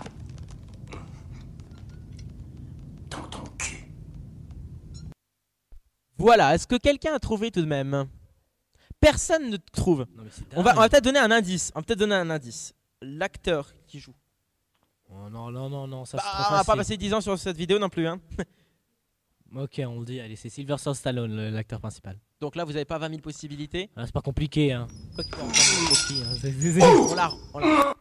Speaker 12: Dans ton cul.
Speaker 1: Voilà, est-ce que quelqu'un a trouvé tout de même? Personne ne trouve.
Speaker 2: Non, mais
Speaker 1: On va peut-être donner un indice. On va peut-être donner un indice. L'acteur qui joue.
Speaker 2: Oh, non, ça
Speaker 1: Bah,
Speaker 2: c'est
Speaker 1: on
Speaker 2: trop
Speaker 1: va pas
Speaker 2: facile.
Speaker 1: passer 10 ans sur cette vidéo non plus. Hein.
Speaker 2: Ok, on le dit. Allez, c'est Sylvester Stallone, l'acteur principal.
Speaker 1: Donc là, vous n'avez pas 20 000 possibilités.
Speaker 2: Ah, c'est pas compliqué, hein. Quoi qu'il faut en prendre n'importe qui, hein.
Speaker 1: On l'a.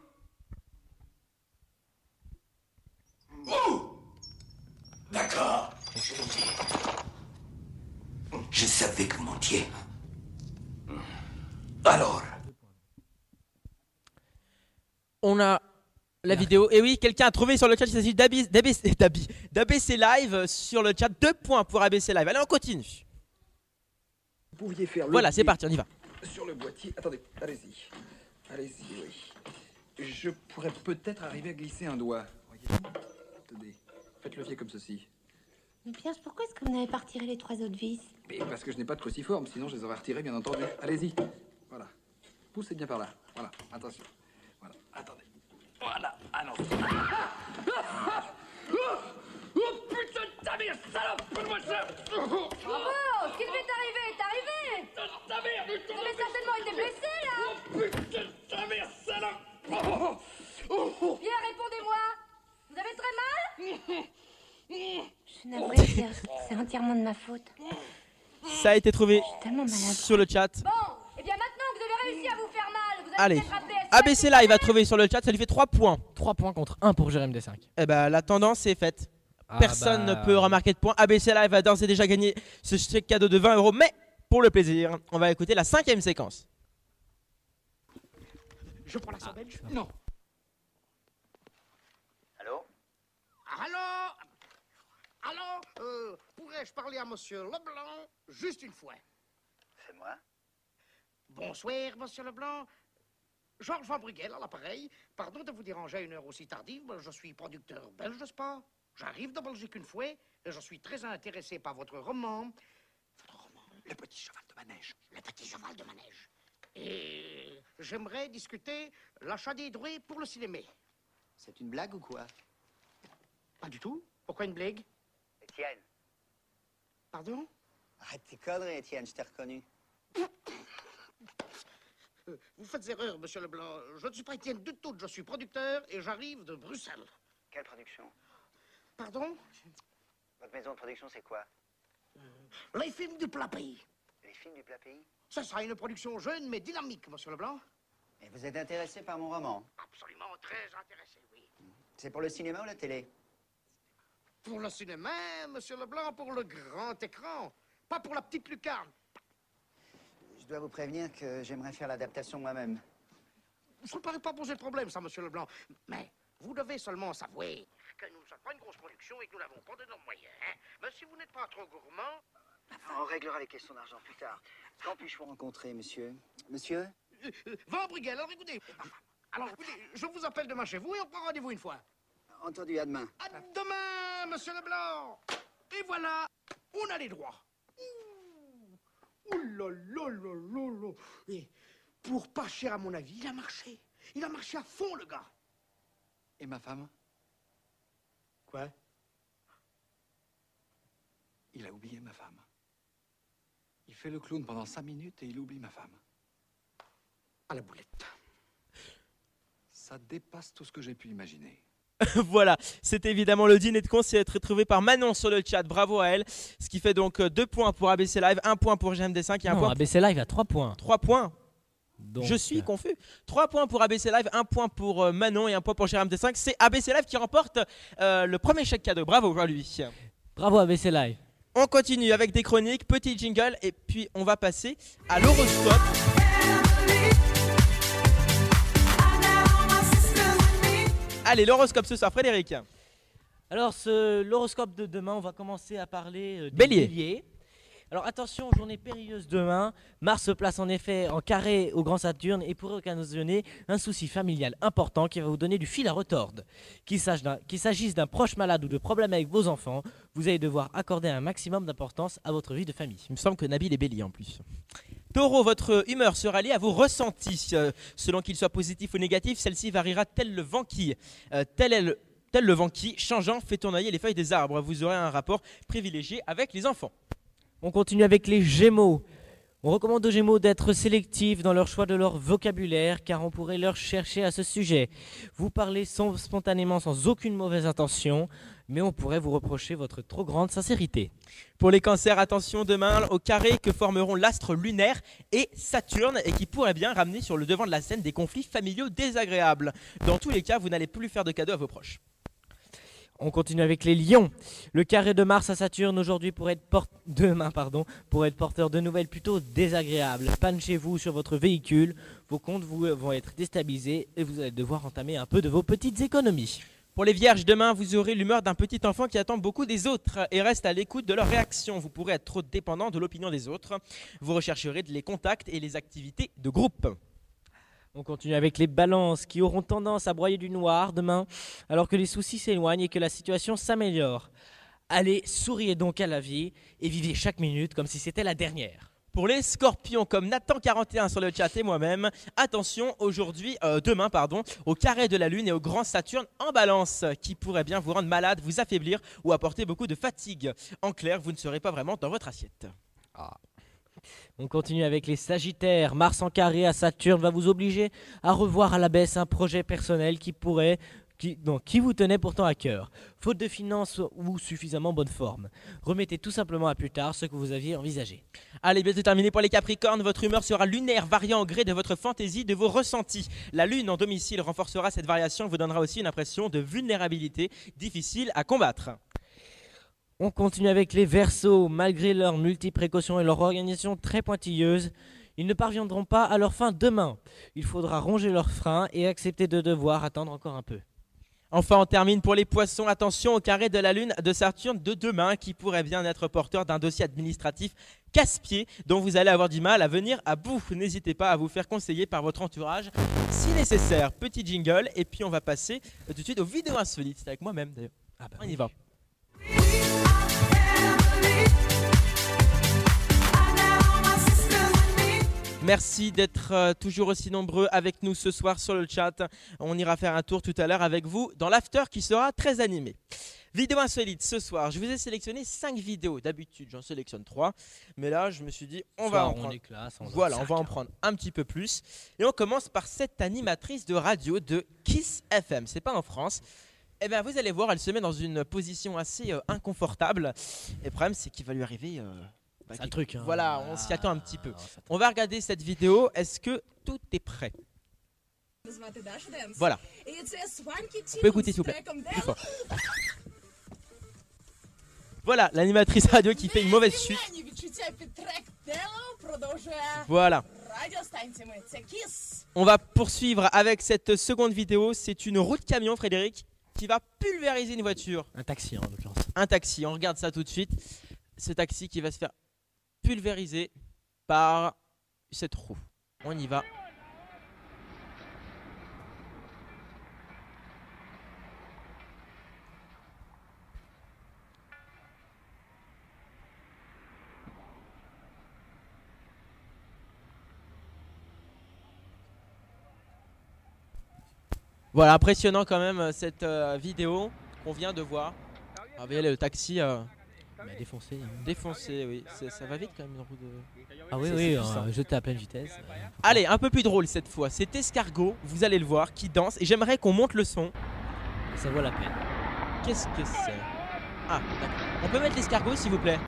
Speaker 12: D'accord, je vais le dire. Je savais que vous mentiez. Alors,
Speaker 1: On a la vidéo. Et oui, quelqu'un a trouvé sur le chat. Il s'agit d'ABC Live sur le chat. 2 points pour ABC Live. Allez, on continue.
Speaker 13: Vous pouviez faire le
Speaker 1: Voilà, c'est
Speaker 13: pied
Speaker 1: parti, on y va.
Speaker 13: sur le boîtier. Attendez, allez-y. Allez-y, oui. Je pourrais peut-être arriver à glisser un doigt. Voyez-vous? Attendez, faites le pied comme ceci.
Speaker 14: Mais Pierre, pourquoi est-ce que vous n'avez pas retiré les 3 autres vis?
Speaker 13: Mais parce que je n'ai pas de cruciforme, sinon je les aurais retirés, bien entendu. Allez-y. Voilà. Poussez bien par là. Voilà, attention. Voilà, attendez. Voilà, allons-y.
Speaker 15: Oh putain de ta mère, salope! Donne-moi ça!
Speaker 14: Bravo! Ce qui devait t'arriver est arrivé!
Speaker 15: Ta mère!
Speaker 14: Vous avez certainement été blessé, là!
Speaker 15: Oh putain de ta mère, salope!
Speaker 14: Pierre, répondez-moi! Vous avez très mal? Je n'avouerai, Pierre, c'est entièrement de ma faute.
Speaker 1: Ça a été trouvé
Speaker 14: tellement malade.
Speaker 1: sur le chat.
Speaker 14: Bon, et bien maintenant que vous avez réussi à vous faire mal, vous avez
Speaker 1: Allez,
Speaker 14: peut-être appelé
Speaker 1: ABC Live a trouvé sur le chat. Ça lui fait 3 points.
Speaker 2: 3 points contre 1 pour Jérém D5.
Speaker 1: Eh ben, la tendance est faite. Personne ne peut remarquer de points. ABC Live a d'ores et déjà gagné ce chèque cadeau de 20 €. Mais pour le plaisir, on va écouter la 5e séquence.
Speaker 15: Je prends l'accent belge? Non.
Speaker 16: Allô?
Speaker 15: Allô? Allô? Pourrais-je parler à monsieur Leblanc juste une fois?
Speaker 16: C'est moi?
Speaker 15: Bonsoir, monsieur Leblanc. Georges Van Brugel à l'appareil. Pardon de vous déranger à une heure aussi tardive, mais je suis producteur belge de sport. J'arrive de Belgique une fois et je suis très intéressé par votre roman. Votre roman? Le petit cheval de manège. Le petit cheval de manège. Et j'aimerais discuter l'achat des droits pour le cinéma.
Speaker 16: C'est une blague ou quoi?
Speaker 15: Pas du tout. Pourquoi une blague?
Speaker 16: Étienne.
Speaker 15: Pardon?
Speaker 16: Arrête tes conneries, Étienne, je t'ai reconnu.
Speaker 15: Vous faites erreur, monsieur Leblanc. Je ne suis pas Étienne du tout. Je suis producteur et j'arrive de Bruxelles.
Speaker 16: Quelle production?
Speaker 15: Pardon?
Speaker 16: Votre maison de production, c'est quoi?
Speaker 15: Les films du plat pays.
Speaker 16: Les films du plat pays?
Speaker 15: Ce sera une production jeune mais dynamique, monsieur Leblanc.
Speaker 16: Et vous êtes intéressé par mon roman?
Speaker 15: Absolument très intéressé, oui.
Speaker 16: C'est pour le cinéma ou la télé?
Speaker 15: Pour le cinéma, monsieur Leblanc, pour le grand écran. Pas pour la petite lucarne.
Speaker 16: Je dois vous prévenir que j'aimerais faire l'adaptation moi-même.
Speaker 15: Ça ne paraît pas poser de problème, ça, monsieur Leblanc. Mais vous devez seulement savoir que nous ne sommes pas une grosse production et que nous n'avons pas d'énormes moyens. Mais si vous n'êtes pas trop gourmand...
Speaker 16: On réglera les questions d'argent plus tard. Quand puis-je vous rencontrer, monsieur? Monsieur?
Speaker 15: Van Brugel, alors écoutez. Alors, écoutez, je vous appelle demain chez vous et on prend rendez-vous une fois.
Speaker 16: Entendu, à demain.
Speaker 15: À demain, monsieur Leblanc. Et voilà, on a les droits. Ouh là là là là là. Et pour pas cher, à mon avis, il a marché. Il a marché à fond, le gars.
Speaker 13: Et ma femme?
Speaker 15: Quoi?
Speaker 13: Il a oublié ma femme. Il fait le clown pendant 5 minutes et il oublie ma femme.
Speaker 15: À la boulette.
Speaker 13: Ça dépasse tout ce que j'ai pu imaginer.
Speaker 1: Voilà, c'était évidemment le dîner de con, c'est être retrouvé par Manon sur le chat, bravo à elle. Ce qui fait donc 2 points pour ABC Live, 1 point pour GMD5 et 1 point.
Speaker 2: ABC Live a 3 points.
Speaker 1: 3 points.
Speaker 2: Donc,
Speaker 1: je suis confus. 3 points pour ABC Live, 1 point pour Manon et 1 point pour GMD5. C'est ABC Live qui remporte le premier chèque cadeau. Bravo à lui.
Speaker 2: Bravo ABC Live.
Speaker 1: On continue avec des chroniques, petit jingle et puis on va passer à l'horoscope. Allez, l'horoscope ce soir, Frédéric.
Speaker 2: Alors, l'horoscope de demain, on va commencer à parler des
Speaker 1: Bélier.
Speaker 2: béliers. Alors attention, journée périlleuse demain. Mars se place en effet en carré au grand Saturne et pourrait occasionner un souci familial important qui va vous donner du fil à retordre. Qu'il s'agisse d'un proche malade ou de problèmes avec vos enfants, vous allez devoir accorder un maximum d'importance à votre vie de famille.
Speaker 1: Il me semble que Nabil est bélier en plus. Taureau, votre humeur sera liée à vos ressentis. Selon qu'ils soient positifs ou négatifs, celle-ci variera tel le vent qui... tel le vent qui, changeant, fait tournoyer les feuilles des arbres. Vous aurez un rapport privilégié avec les enfants.
Speaker 2: On continue avec les Gémeaux. On recommande aux Gémeaux d'être sélectifs dans leur choix de leur vocabulaire car on pourrait leur chercher à ce sujet. Vous parlez spontanément sans aucune mauvaise intention, mais on pourrait vous reprocher votre trop grande sincérité.
Speaker 1: Pour les cancers, attention demain au carré que formeront l'astre lunaire et Saturne et qui pourrait bien ramener sur le devant de la scène des conflits familiaux désagréables. Dans tous les cas, vous n'allez plus faire de cadeaux à vos proches.
Speaker 2: On continue avec les lions. Le carré de Mars à Saturne aujourd'hui demain pourrait être porteur de nouvelles plutôt désagréables. Panne chez vous sur votre véhicule, vos comptes vont être déstabilisés et vous allez devoir entamer un peu de vos petites économies.
Speaker 1: Pour les vierges, demain, vous aurez l'humeur d'un petit enfant qui attend beaucoup des autres et reste à l'écoute de leurs réactions. Vous pourrez être trop dépendant de l'opinion des autres. Vous rechercherez les contacts et les activités de groupe.
Speaker 2: On continue avec les balances qui auront tendance à broyer du noir demain alors que les soucis s'éloignent et que la situation s'améliore. Allez, souriez donc à la vie et vivez chaque minute comme si c'était la dernière.
Speaker 1: Pour les scorpions comme Nathan41 sur le chat et moi-même, attention demain au carré de la lune et au grand Saturne en balance qui pourrait bien vous rendre malade, vous affaiblir ou apporter beaucoup de fatigue. En clair, vous ne serez pas vraiment dans votre assiette.
Speaker 2: On continue avec les sagittaires. Mars en carré à Saturne va vous obliger à revoir à la baisse un projet personnel qui vous tenait pourtant à cœur. Faute de finances ou suffisamment bonne forme. Remettez tout simplement à plus tard ce que vous aviez envisagé.
Speaker 1: Allez, bientôt terminé pour les capricornes. Votre humeur sera lunaire, variant au gré de votre fantaisie, de vos ressentis. La lune en domicile renforcera cette variation et vous donnera aussi une impression de vulnérabilité difficile à combattre.
Speaker 2: On continue avec les Verseaux. Malgré leurs multiples précautions et leur organisation très pointilleuse, ils ne parviendront pas à leur fin demain. Il faudra ronger leurs freins et accepter de devoir attendre encore un peu.
Speaker 1: Enfin, on termine pour les poissons. Attention au carré de la lune de Saturne de demain qui pourrait bien être porteur d'un dossier administratif casse-pied dont vous allez avoir du mal à venir à bout. N'hésitez pas à vous faire conseiller par votre entourage si nécessaire. Petit jingle et puis on va passer tout de suite aux vidéos insolites. C'est avec moi-même d'ailleurs. On y va. Merci d'être toujours aussi nombreux avec nous ce soir sur le chat. On ira faire un tour tout à l'heure avec vous dans l'after qui sera très animé. Vidéo insolite ce soir, je vous ai sélectionné 5 vidéos. D'habitude j'en sélectionne 3, mais là je me suis dit on va en prendre. Voilà, on va en prendre un petit peu plus. Et on commence par cette animatrice de radio de Kiss FM. C'est pas en France. Eh bien vous allez voir, elle se met dans une position assez inconfortable. Et le problème c'est qu'il va lui arriver...
Speaker 2: c'est un truc. Hein.
Speaker 1: Voilà, on s'y attend un petit peu. On va regarder cette vidéo. Est-ce que tout est prêt? Voilà. On peut écouter s'il vous plaît. Plus fort. Voilà, l'animatrice radio qui fait une mauvaise chute. Voilà. On va poursuivre avec cette seconde vidéo. C'est une roue de camion, Frédéric, qui va pulvériser une voiture.
Speaker 2: Un taxi en l'occurrence.
Speaker 1: Un taxi, on regarde ça tout de suite. Ce taxi qui va se faire pulvérisé par cette roue. On y va. Voilà, impressionnant quand même cette vidéo qu'on vient de voir. Ah, vous voyez le taxi
Speaker 2: défoncé. Hein.
Speaker 1: Défoncé, oui. Ça va vite quand même une roue de...
Speaker 2: Ah oui, oui, jeté à pleine vitesse.
Speaker 1: Allez, un peu plus drôle cette fois. C'est Escargot, vous allez le voir, qui danse. Et j'aimerais qu'on monte le son.
Speaker 2: Ça vaut la peine.
Speaker 1: Qu'est-ce que c'est? Ah, d'accord. On peut mettre l'escargot s'il vous plaît?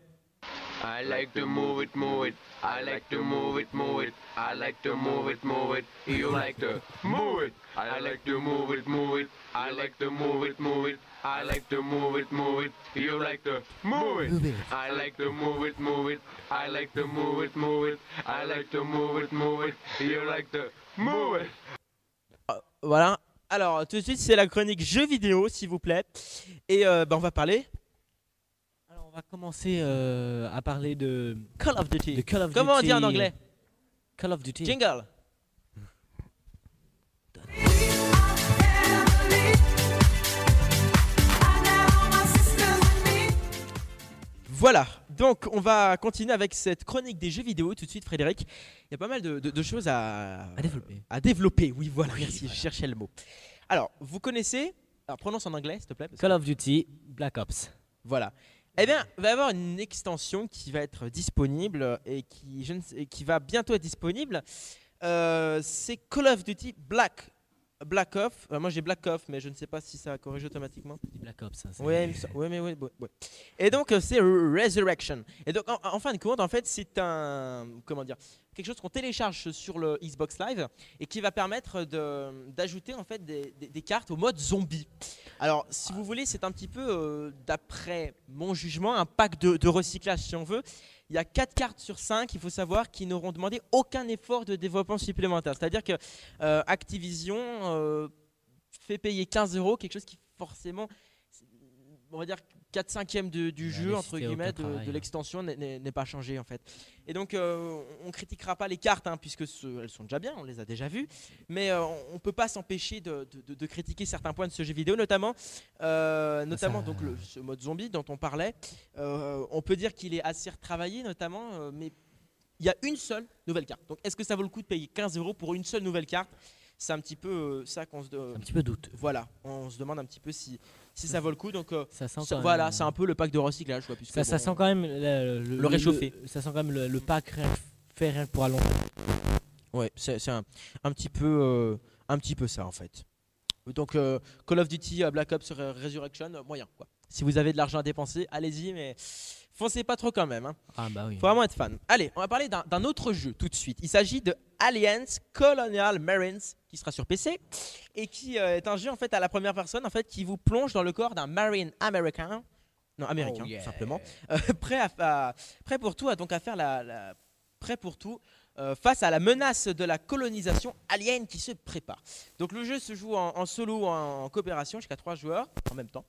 Speaker 17: I like to move it, move it. I like to move it, move it. I like to move it, move it. You like to move it. I like to move it, move it. I like to move it, move it. I like to move it, move it. You like to move it. I like to move it, move it. I like to move it, move it. I like to move it, move it. You like to move it.
Speaker 1: Voilà. Alors, tout de suite, c'est la chronique jeux vidéo, s'il vous plaît. Et on va parler.
Speaker 2: Alors, on va commencer à parler de
Speaker 1: Call of Duty.
Speaker 2: De Call of
Speaker 1: Comment
Speaker 2: Duty.
Speaker 1: on dit en anglais?
Speaker 2: Call of Duty.
Speaker 1: Jingle. Voilà, donc on va continuer avec cette chronique des jeux vidéo tout de suite, Frédéric. Il y a pas mal de choses à
Speaker 2: développer.
Speaker 1: À développer, oui, voilà, merci, je cherchais le mot. Alors, vous connaissez, alors prononce en anglais s'il te plaît.
Speaker 2: Call of Duty Black Ops.
Speaker 1: Voilà. Eh bien, il va y avoir une extension qui va être disponible et qui va bientôt être disponible. C'est Call of Duty Black Ops. Moi j'ai Black Ops, mais je ne sais pas si ça corrige automatiquement.
Speaker 2: Black Ops. Hein,
Speaker 1: ouais, mais ouais. Et donc c'est Resurrection. Et donc en fin de compte, en fait, c'est quelque chose qu'on télécharge sur le Xbox Live et qui va permettre d'ajouter en fait des cartes au mode zombie. Alors, si vous voulez, c'est un petit peu, d'après mon jugement, un pack de recyclage si on veut. Il y a 4 cartes sur 5, il faut savoir, qui n'auront demandé aucun effort de développement supplémentaire. C'est-à-dire que Activision fait payer 15 €, quelque chose qui forcément, on va dire 4/5 du jeu, entre guillemets, de l'extension n'est pas changé en fait. Et donc on ne critiquera pas les cartes, hein, puisque elles sont déjà bien, on les a déjà vues. Mais on ne peut pas s'empêcher de critiquer certains points de ce jeu vidéo, notamment donc ce mode zombie dont on parlait. On peut dire qu'il est assez retravaillé, notamment, mais il y a une seule nouvelle carte. Donc est-ce que ça vaut le coup de payer 15 € pour une seule nouvelle carte? C'est un petit peu ça qu'on se demande.
Speaker 2: Un petit peu doute.
Speaker 1: Voilà, on se demande un petit peu si ça vaut le coup. Donc
Speaker 2: voilà,
Speaker 1: c'est un peu le pack de recyclage. Quoi,
Speaker 2: ça sent quand même le
Speaker 1: réchauffer.
Speaker 2: Ça sent quand même le pack fait rien que pour à long terme.
Speaker 1: Ouais, c'est un petit peu ça en fait. Donc Call of Duty Black Ops Resurrection, moyen quoi. Si vous avez de l'argent à dépenser, allez-y, mais foncez pas trop quand même. Hein.
Speaker 2: Ah bah oui.
Speaker 1: Faut vraiment être fan. Allez, on va parler d'un autre jeu tout de suite. Il s'agit de Alliance Colonial Marines, qui sera sur PC et qui est un jeu en fait à la première personne en fait qui vous plonge dans le corps d'un marine américain, tout simplement, prêt pour tout, donc à faire prêt pour tout. Face à la menace de la colonisation alien qui se prépare. Donc le jeu se joue en solo ou en coopération jusqu'à 3 joueurs en même temps.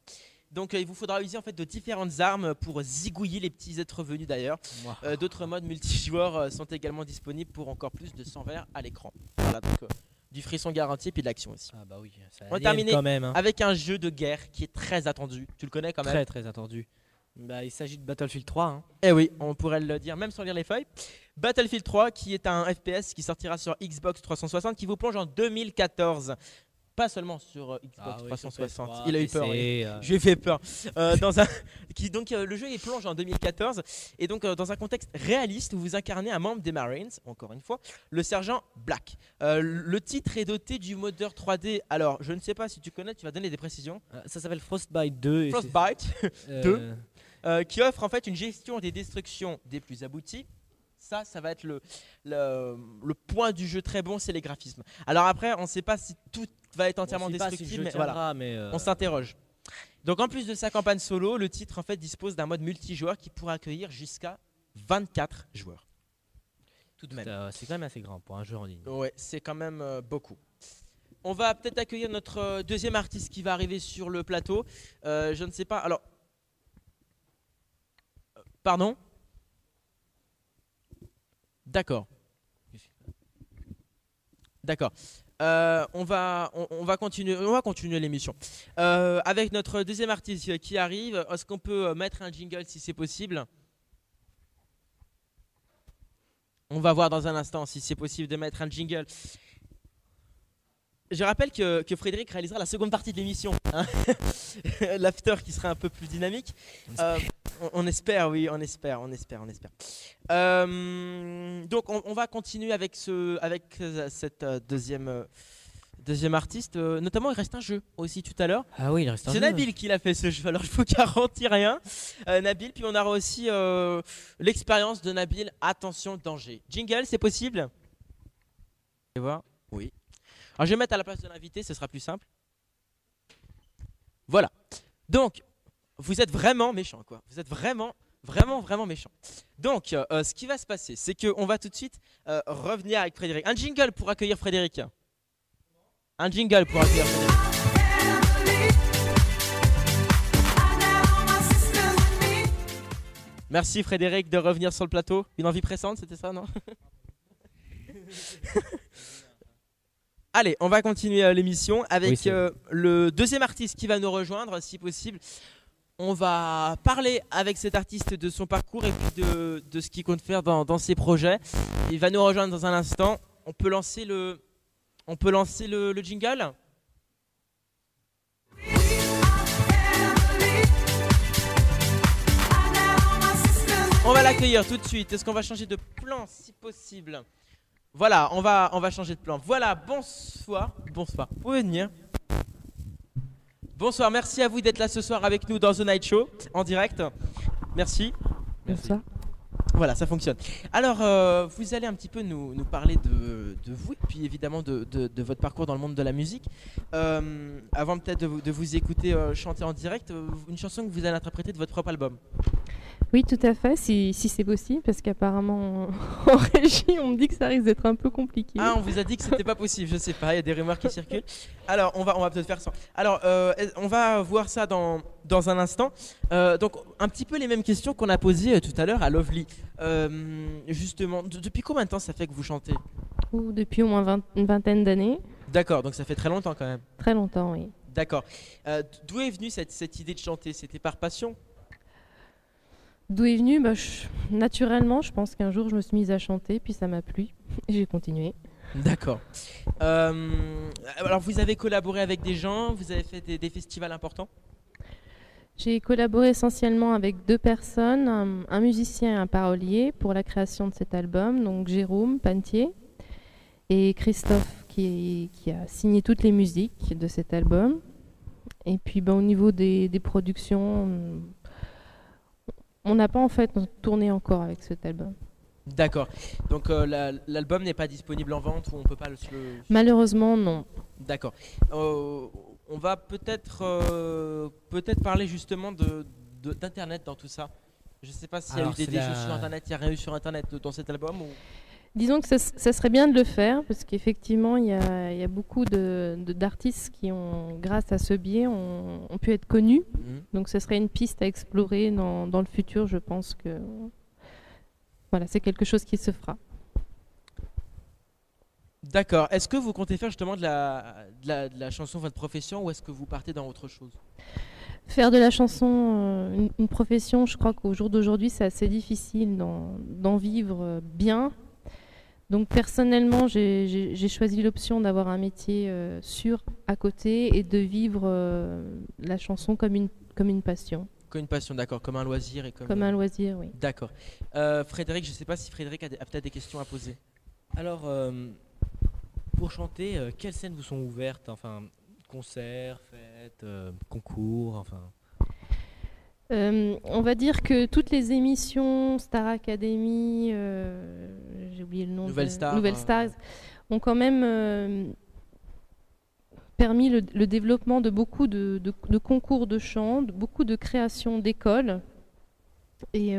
Speaker 1: Donc il vous faudra utiliser en fait de différentes armes pour zigouiller les petits êtres venus d'ailleurs. D'autres modes multijoueurs sont également disponibles pour encore plus de 100 verres à l'écran. Voilà, donc du frisson garanti et puis de l'action aussi.
Speaker 2: Ah bah oui, ça
Speaker 1: on va terminer
Speaker 2: quand même, hein.
Speaker 1: Avec un jeu de guerre qui est très attendu. Tu le connais quand même?
Speaker 2: Très très attendu. Bah, il s'agit de Battlefield 3. Hein.
Speaker 1: Eh oui, on pourrait le dire même sans lire les feuilles. Battlefield 3 qui est un FPS qui sortira sur Xbox 360 qui vous plonge en 2014. Pas seulement sur Xbox 360.
Speaker 2: PS3,
Speaker 1: Il a eu peur.
Speaker 2: PC,
Speaker 1: Je lui ai fait peur. Le jeu il plonge en 2014 et donc dans un contexte réaliste où vous incarnez un membre des Marines, encore une fois, le sergent Black. Le titre est doté du moteur 3D. Alors, je ne sais pas si tu connais, tu vas donner des précisions.
Speaker 2: Ça s'appelle Frostbite 2.
Speaker 1: Frostbite 2, qui offre en fait une gestion des destructions des plus abouties. Ça va être le point du jeu très bon, c'est les graphismes. Alors après, on ne sait pas si tout va être entièrement destructible, mais voilà, on s'interroge. Donc en plus de sa campagne solo, le titre en fait dispose d'un mode multijoueur qui pourra accueillir jusqu'à 24 joueurs. Tout de même.
Speaker 2: C'est quand même assez grand pour un jeu en ligne.
Speaker 1: Ouais, c'est quand même beaucoup. On va peut-être accueillir notre deuxième artiste qui va arriver sur le plateau. Je ne sais pas. Alors, pardon. D'accord. D'accord. On va continuer l'émission. Avec notre deuxième artiste qui arrive, est-ce qu'on peut mettre un jingle si c'est possible? On va voir dans un instant si c'est possible de mettre un jingle. Je rappelle que Frédéric réalisera la seconde partie de l'émission, hein. L'after qui sera un peu plus dynamique. On espère, oui, on espère. Donc on va continuer avec cette deuxième artiste. Notamment, il reste un jeu aussi tout à l'heure.
Speaker 2: Ah oui, il reste un jeu.
Speaker 1: C'est Nabil qui l'a fait ce jeu, alors je vous garantis rien. Nabil, puis on aura aussi l'expérience de Nabil. Attention, danger. Jingle, c'est possible? Tu voir? Oui. Alors je vais mettre à la place de l'invité, ce sera plus simple. Voilà. Donc, vous êtes vraiment méchant, quoi. Vous êtes vraiment méchant. Donc, ce qui va se passer, c'est qu'on va tout de suite revenir avec Frédéric. Un jingle pour accueillir Frédéric. Un jingle pour accueillir Frédéric. Merci Frédéric de revenir sur le plateau. Une envie pressante, c'était ça, non? Allez, on va continuer l'émission avec le deuxième artiste qui va nous rejoindre, si possible. On va parler avec cet artiste de son parcours et puis de ce qu'il compte faire dans ses projets. Il va nous rejoindre dans un instant. On peut lancer le jingle? On va l'accueillir tout de suite. Est-ce qu'on va changer de plan si possible? Voilà, on va changer de plan. Voilà, bonsoir. Vous pouvez venir. Bonsoir, merci à vous d'être là ce soir avec nous dans The Night Show, en direct. Merci.
Speaker 18: Bonsoir.
Speaker 1: Voilà, ça fonctionne. Alors, vous allez un petit peu nous parler de vous, et puis évidemment de votre parcours dans le monde de la musique. Avant peut-être de vous écouter chanter en direct, une chanson que vous allez interpréter de votre propre album.
Speaker 18: Oui, tout à fait, si c'est possible, parce qu'apparemment en régie, on me dit que ça risque d'être un peu compliqué.
Speaker 1: Ah, on vous a dit que c'était pas possible, je sais pas, il y a des rumeurs qui circulent. Alors, on va peut-être faire ça. Alors, on va voir ça dans un instant. Donc, un petit peu les mêmes questions qu'on a posées tout à l'heure à Lovely. Justement, depuis combien de temps ça fait que vous chantez?
Speaker 18: Depuis au moins une vingtaine d'années.
Speaker 1: D'accord, donc ça fait très longtemps quand même.
Speaker 18: Très longtemps, oui.
Speaker 1: D'accord. D'où est venue cette idée de chanter? C'était par passion?
Speaker 18: D'où est venue naturellement, je pense qu'un jour je me suis mise à chanter, puis ça m'a plu, et j'ai continué.
Speaker 1: D'accord. Alors vous avez collaboré avec des gens, vous avez fait des festivals importants?
Speaker 18: J'ai collaboré essentiellement avec deux personnes, un musicien et un parolier pour la création de cet album, donc Jérôme Pantier et Christophe qui a signé toutes les musiques de cet album. Et puis au niveau des productions, on n'a pas en fait tourné encore avec cet album.
Speaker 1: D'accord. Donc l'album n'est pas disponible en vente ou on peut pas le...
Speaker 18: Malheureusement, non.
Speaker 1: D'accord. On va peut-être parler justement d'internet dans tout ça. Je sais pas s'il y a eu des choses sur internet, il y a rien eu sur internet dans cet album ou...
Speaker 18: Disons que ça serait bien de le faire parce qu'effectivement il y a beaucoup d'artistes qui ont, grâce à ce biais, ont pu être connus. Donc ce serait une piste à explorer dans le futur. Je pense que voilà, c'est quelque chose qui se fera.
Speaker 1: D'accord. Est-ce que vous comptez faire justement de la chanson votre profession ou est-ce que vous partez dans autre chose?
Speaker 18: Faire de la chanson une profession, je crois qu'au jour d'aujourd'hui, c'est assez difficile d'en vivre bien. Donc personnellement, j'ai choisi l'option d'avoir un métier sûr à côté et de vivre la chanson comme une passion.
Speaker 1: Comme une passion, d'accord, comme un loisir et
Speaker 18: comme un loisir, oui.
Speaker 1: D'accord. Frédéric, je ne sais pas si Frédéric a peut-être des questions à poser.
Speaker 2: Alors, pour chanter, quelles scènes vous sont ouvertes? Enfin, concerts, fêtes, concours, enfin.
Speaker 18: On va dire que toutes les émissions Star Academy, j'ai oublié le nom,
Speaker 1: Nouvelle Star,
Speaker 18: ont quand même permis le développement de beaucoup de concours de chant, beaucoup de créations d'écoles. Et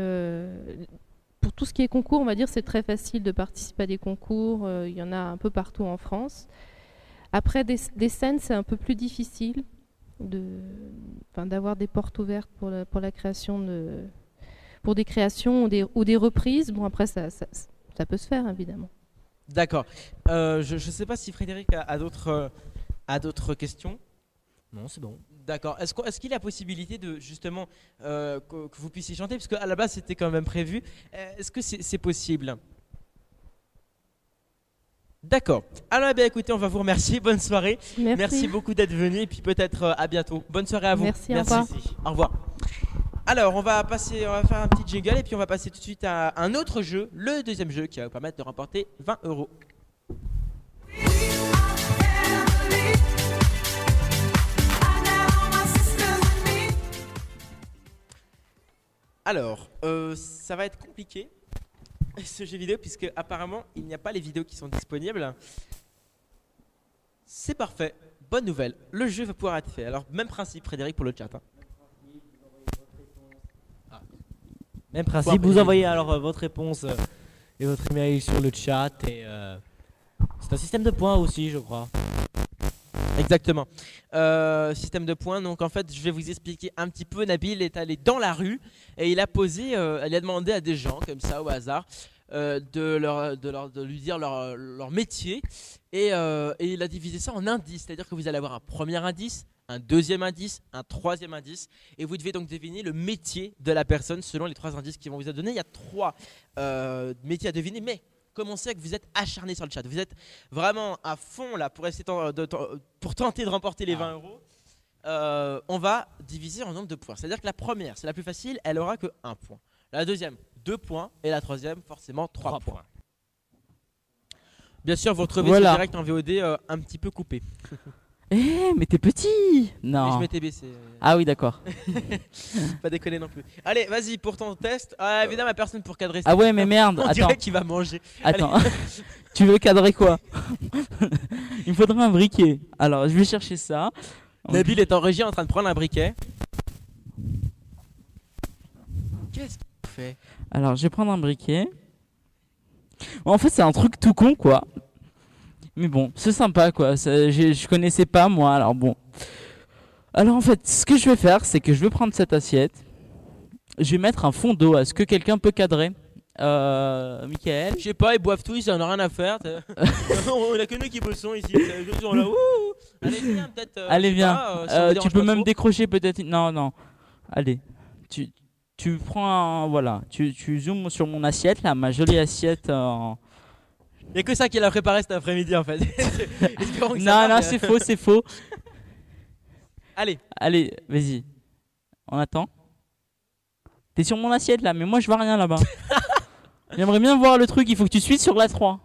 Speaker 18: pour tout ce qui est concours, on va dire c'est très facile de participer à des concours. Il y en a un peu partout en France. Après, des scènes, c'est un peu plus difficile d'avoir des portes ouvertes pour la création pour des créations ou des reprises. Bon, après, ça peut se faire, évidemment.
Speaker 1: D'accord. Je ne sais pas si Frédéric a d'autres questions.
Speaker 2: Non, c'est bon.
Speaker 1: D'accord. Est-ce qu'il y a possibilité de justement que vous puissiez chanter, parce qu'à la base c'était quand même prévu. Est-ce que c'est possible? D'accord. Alors eh bien, écoutez, on va vous remercier. Bonne soirée. Merci beaucoup d'être venu et puis peut-être à bientôt. Bonne soirée à vous.
Speaker 18: Merci. Au revoir.
Speaker 1: Au revoir. Alors on va faire un petit jingle et puis on va passer tout de suite à un autre jeu, le deuxième jeu qui va vous permettre de remporter 20 €. Alors, ça va être compliqué ce jeu vidéo puisque apparemment il n'y a pas les vidéos qui sont disponibles. C'est parfait, bonne nouvelle, le jeu va pouvoir être fait. Alors même principe Frédéric pour le chat.
Speaker 2: Même principe, vous envoyez alors votre réponse et votre email sur le chat et c'est un système de points aussi je crois.
Speaker 1: Exactement. Système de points. Donc en fait, je vais vous expliquer un petit peu. Nabil est allé dans la rue et il a demandé à des gens comme ça au hasard de lui dire leur métier et il a divisé ça en indices. C'est-à-dire que vous allez avoir un premier indice, un deuxième indice, un troisième indice et vous devez donc deviner le métier de la personne selon les 3 indices qu'ils vont vous donner. Il y a 3 métiers à deviner, mais comme on sait que vous êtes acharné sur le chat, vous êtes vraiment à fond là pour essayer pour tenter de remporter les 20 €, on va diviser en nombre de points. C'est-à-dire que la première, c'est la plus facile, elle aura que 1 point. La deuxième, 2 points. Et la troisième, forcément 3 points. Bien sûr, vous retrouvez ce direct en VOD un petit peu coupé.
Speaker 5: Mais t'es petit. Non.
Speaker 1: Mais je m'étais baissé.
Speaker 5: Ah oui, d'accord.
Speaker 1: Pas déconner non plus. Allez, vas-y pour ton test. Évidemment, la personne pour cadrer.
Speaker 5: Ah ouais, mais merde.
Speaker 1: On dirait qu'il va manger.
Speaker 5: Attends. Tu veux cadrer quoi? Il me faudrait un briquet. Alors, je vais chercher ça.
Speaker 1: Nabil est en régie en train de prendre un briquet. Qu'est-ce qu'il fait?
Speaker 5: Alors, je vais prendre un briquet. En fait, c'est un truc tout con, quoi. Mais bon, c'est sympa quoi, je connaissais pas moi, alors bon. Alors en fait, ce que je vais faire, c'est que je vais prendre cette assiette. Je vais mettre un fond d'eau, est-ce que quelqu'un peut cadrer? Michael?
Speaker 1: Je sais pas, ils boivent tout, ils en ont rien à faire. On a que nous qui bossons ici. Ils sont là. Allez viens peut-être.
Speaker 5: Allez viens, tu peux même décrocher peut-être. Non. Allez, tu prends voilà, tu zoomes sur mon assiette là, ma jolie assiette en...
Speaker 1: Il n'y a que ça qu'il a préparé cet après-midi en fait.
Speaker 5: Non, c'est faux.
Speaker 1: Allez,
Speaker 5: vas-y. On attend. T'es sur mon assiette là, mais moi je vois rien là-bas. J'aimerais bien voir le truc, il faut que tu suives sur la 3.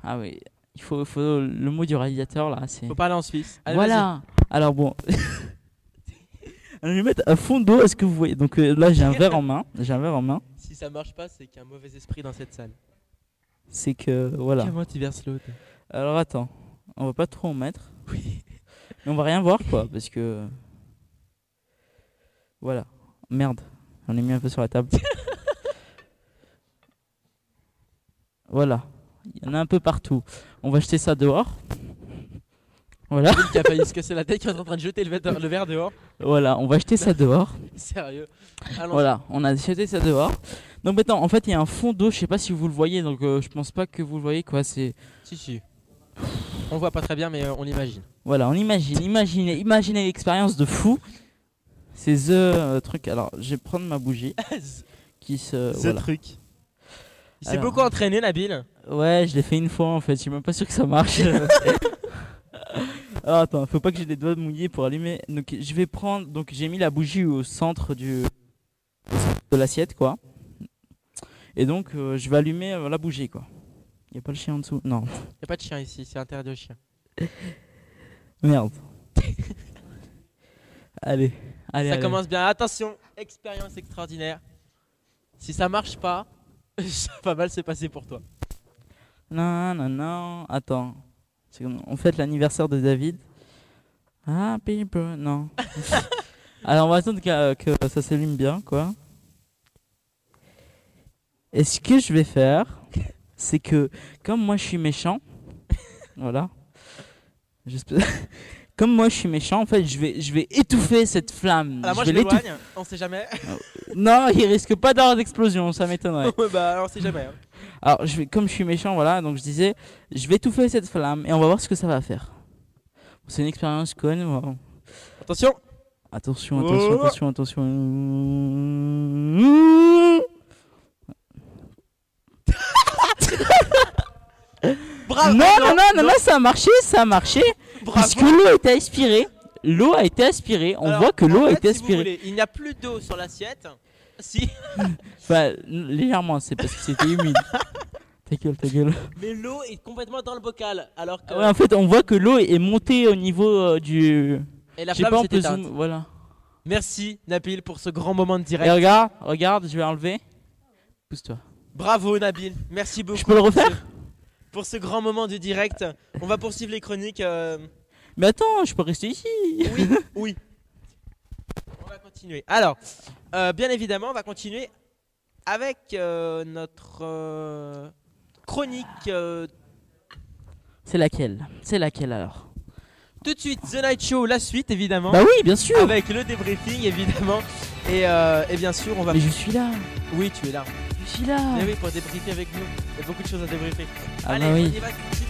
Speaker 5: Ah oui, il faut le mot du réalisateur là.
Speaker 1: Faut parler en Suisse.
Speaker 5: Allez, voilà. Alors bon. Alors, je vais mettre un fond d'eau, est-ce que vous voyez? Donc là j'ai un verre en main.
Speaker 1: Si ça marche pas, c'est qu'il y a un mauvais esprit dans cette salle.
Speaker 5: C'est que voilà.
Speaker 1: Comment tu verses l'eau?
Speaker 5: Alors attends, on va pas trop en mettre.
Speaker 1: Oui.
Speaker 5: Mais on va rien voir quoi, parce que voilà. Merde, j'en ai mis un peu sur la table. Voilà, il y en a un peu partout. On va jeter ça dehors. Voilà.
Speaker 1: Qui a failli se casser la tête, qui est en train de jeter le verre dehors.
Speaker 5: Voilà, on va jeter ça dehors.
Speaker 1: Sérieux. Allons-y.
Speaker 5: Voilà, on a jeté ça dehors. Donc maintenant, en fait, il y a un fond d'eau, je sais pas si vous le voyez, donc je pense pas que vous le voyez quoi, c'est...
Speaker 1: Si. On le voit pas très bien, mais on l'imagine.
Speaker 5: Voilà, on imagine, imaginez l'expérience de fou.
Speaker 19: C'est the truc. Alors, je vais prendre ma bougie. Qui se.
Speaker 1: Ce
Speaker 19: Voilà.
Speaker 1: truc. Il s'est
Speaker 19: Alors.
Speaker 1: beaucoup entraîné, Nabil.
Speaker 19: Ouais, je l'ai fait une fois en fait. Je suis même pas sûr que ça marche. Alors, attends, faut pas que j'ai les doigts mouillés pour allumer. Donc, je vais prendre. Donc, j'ai mis la bougie au centre de l'assiette, quoi. Et donc, je vais allumer la bougie, quoi. Y a pas le chien en dessous? Non.
Speaker 1: Y a pas de chien ici, c'est interdit aux chiens.
Speaker 19: Merde. Allez, allez.
Speaker 1: Ça
Speaker 19: allez.
Speaker 1: commence bien. Attention, expérience extraordinaire. Si ça marche pas, ça va mal se passer pour toi.
Speaker 19: Non, non, non. Attends. On fête l'anniversaire de David. Happy birthday. Non. Alors, on va attendre que ça s'allume bien, quoi. Et ce que je vais faire, c'est que, comme moi je suis méchant, voilà. Comme moi je suis méchant, en fait, je vais étouffer cette flamme.
Speaker 1: Alors moi
Speaker 19: vais
Speaker 1: je m'éloigne, on sait jamais.
Speaker 19: Non, il risque pas d'avoir d'explosion, ça m'étonnerait.
Speaker 1: Ouais, bah on sait jamais. Hein.
Speaker 19: Alors, comme je suis méchant, voilà, donc je disais, je vais étouffer cette flamme et on va voir ce que ça va faire. C'est une expérience conne. Wow.
Speaker 1: Attention.
Speaker 19: Attention,
Speaker 1: Oh.
Speaker 19: attention.
Speaker 1: Bravo.
Speaker 19: Non, ça a marché.
Speaker 1: Bravo.
Speaker 19: Puisque l'eau a été aspirée. L'eau a été aspirée. On
Speaker 1: Alors,
Speaker 19: voit que l'eau
Speaker 1: en
Speaker 19: a
Speaker 1: fait,
Speaker 19: été
Speaker 1: si vous
Speaker 19: aspirée.
Speaker 1: voulez, il n'y a plus d'eau sur l'assiette. Si.
Speaker 19: Enfin, légèrement, c'est parce que c'était humide. Ta gueule.
Speaker 1: Mais l'eau est complètement dans le bocal. Alors que.
Speaker 19: Ouais, en fait, on voit que l'eau est montée au niveau du.
Speaker 1: Et la
Speaker 19: Je sais
Speaker 1: flamme
Speaker 19: pas, on
Speaker 1: s'est
Speaker 19: peut
Speaker 1: éteinte.
Speaker 19: zoom- Voilà.
Speaker 1: Merci Nabil pour ce grand moment de direct.
Speaker 19: Et regarde, je vais enlever. Pousse-toi.
Speaker 1: Bravo Nabil, merci beaucoup.
Speaker 19: Je peux le refaire
Speaker 1: pour ce grand moment de direct. On va poursuivre les chroniques.
Speaker 19: Mais attends, je peux rester ici.
Speaker 1: Oui. On va continuer. Alors, bien évidemment, on va continuer avec notre chronique.
Speaker 19: C'est laquelle alors?
Speaker 1: Tout de suite, The Night Show, la suite évidemment.
Speaker 19: Bah oui, bien sûr.
Speaker 1: Avec le débriefing évidemment. Et bien sûr, on va.
Speaker 19: Mais je suis là.
Speaker 1: Oui, tu es là.
Speaker 19: Je suis là.
Speaker 1: Mais oui, pour débriefer avec nous. Il y a beaucoup de choses à débriefer.
Speaker 19: Ah
Speaker 1: Allez,
Speaker 19: bah oui.
Speaker 1: on y va tout de suite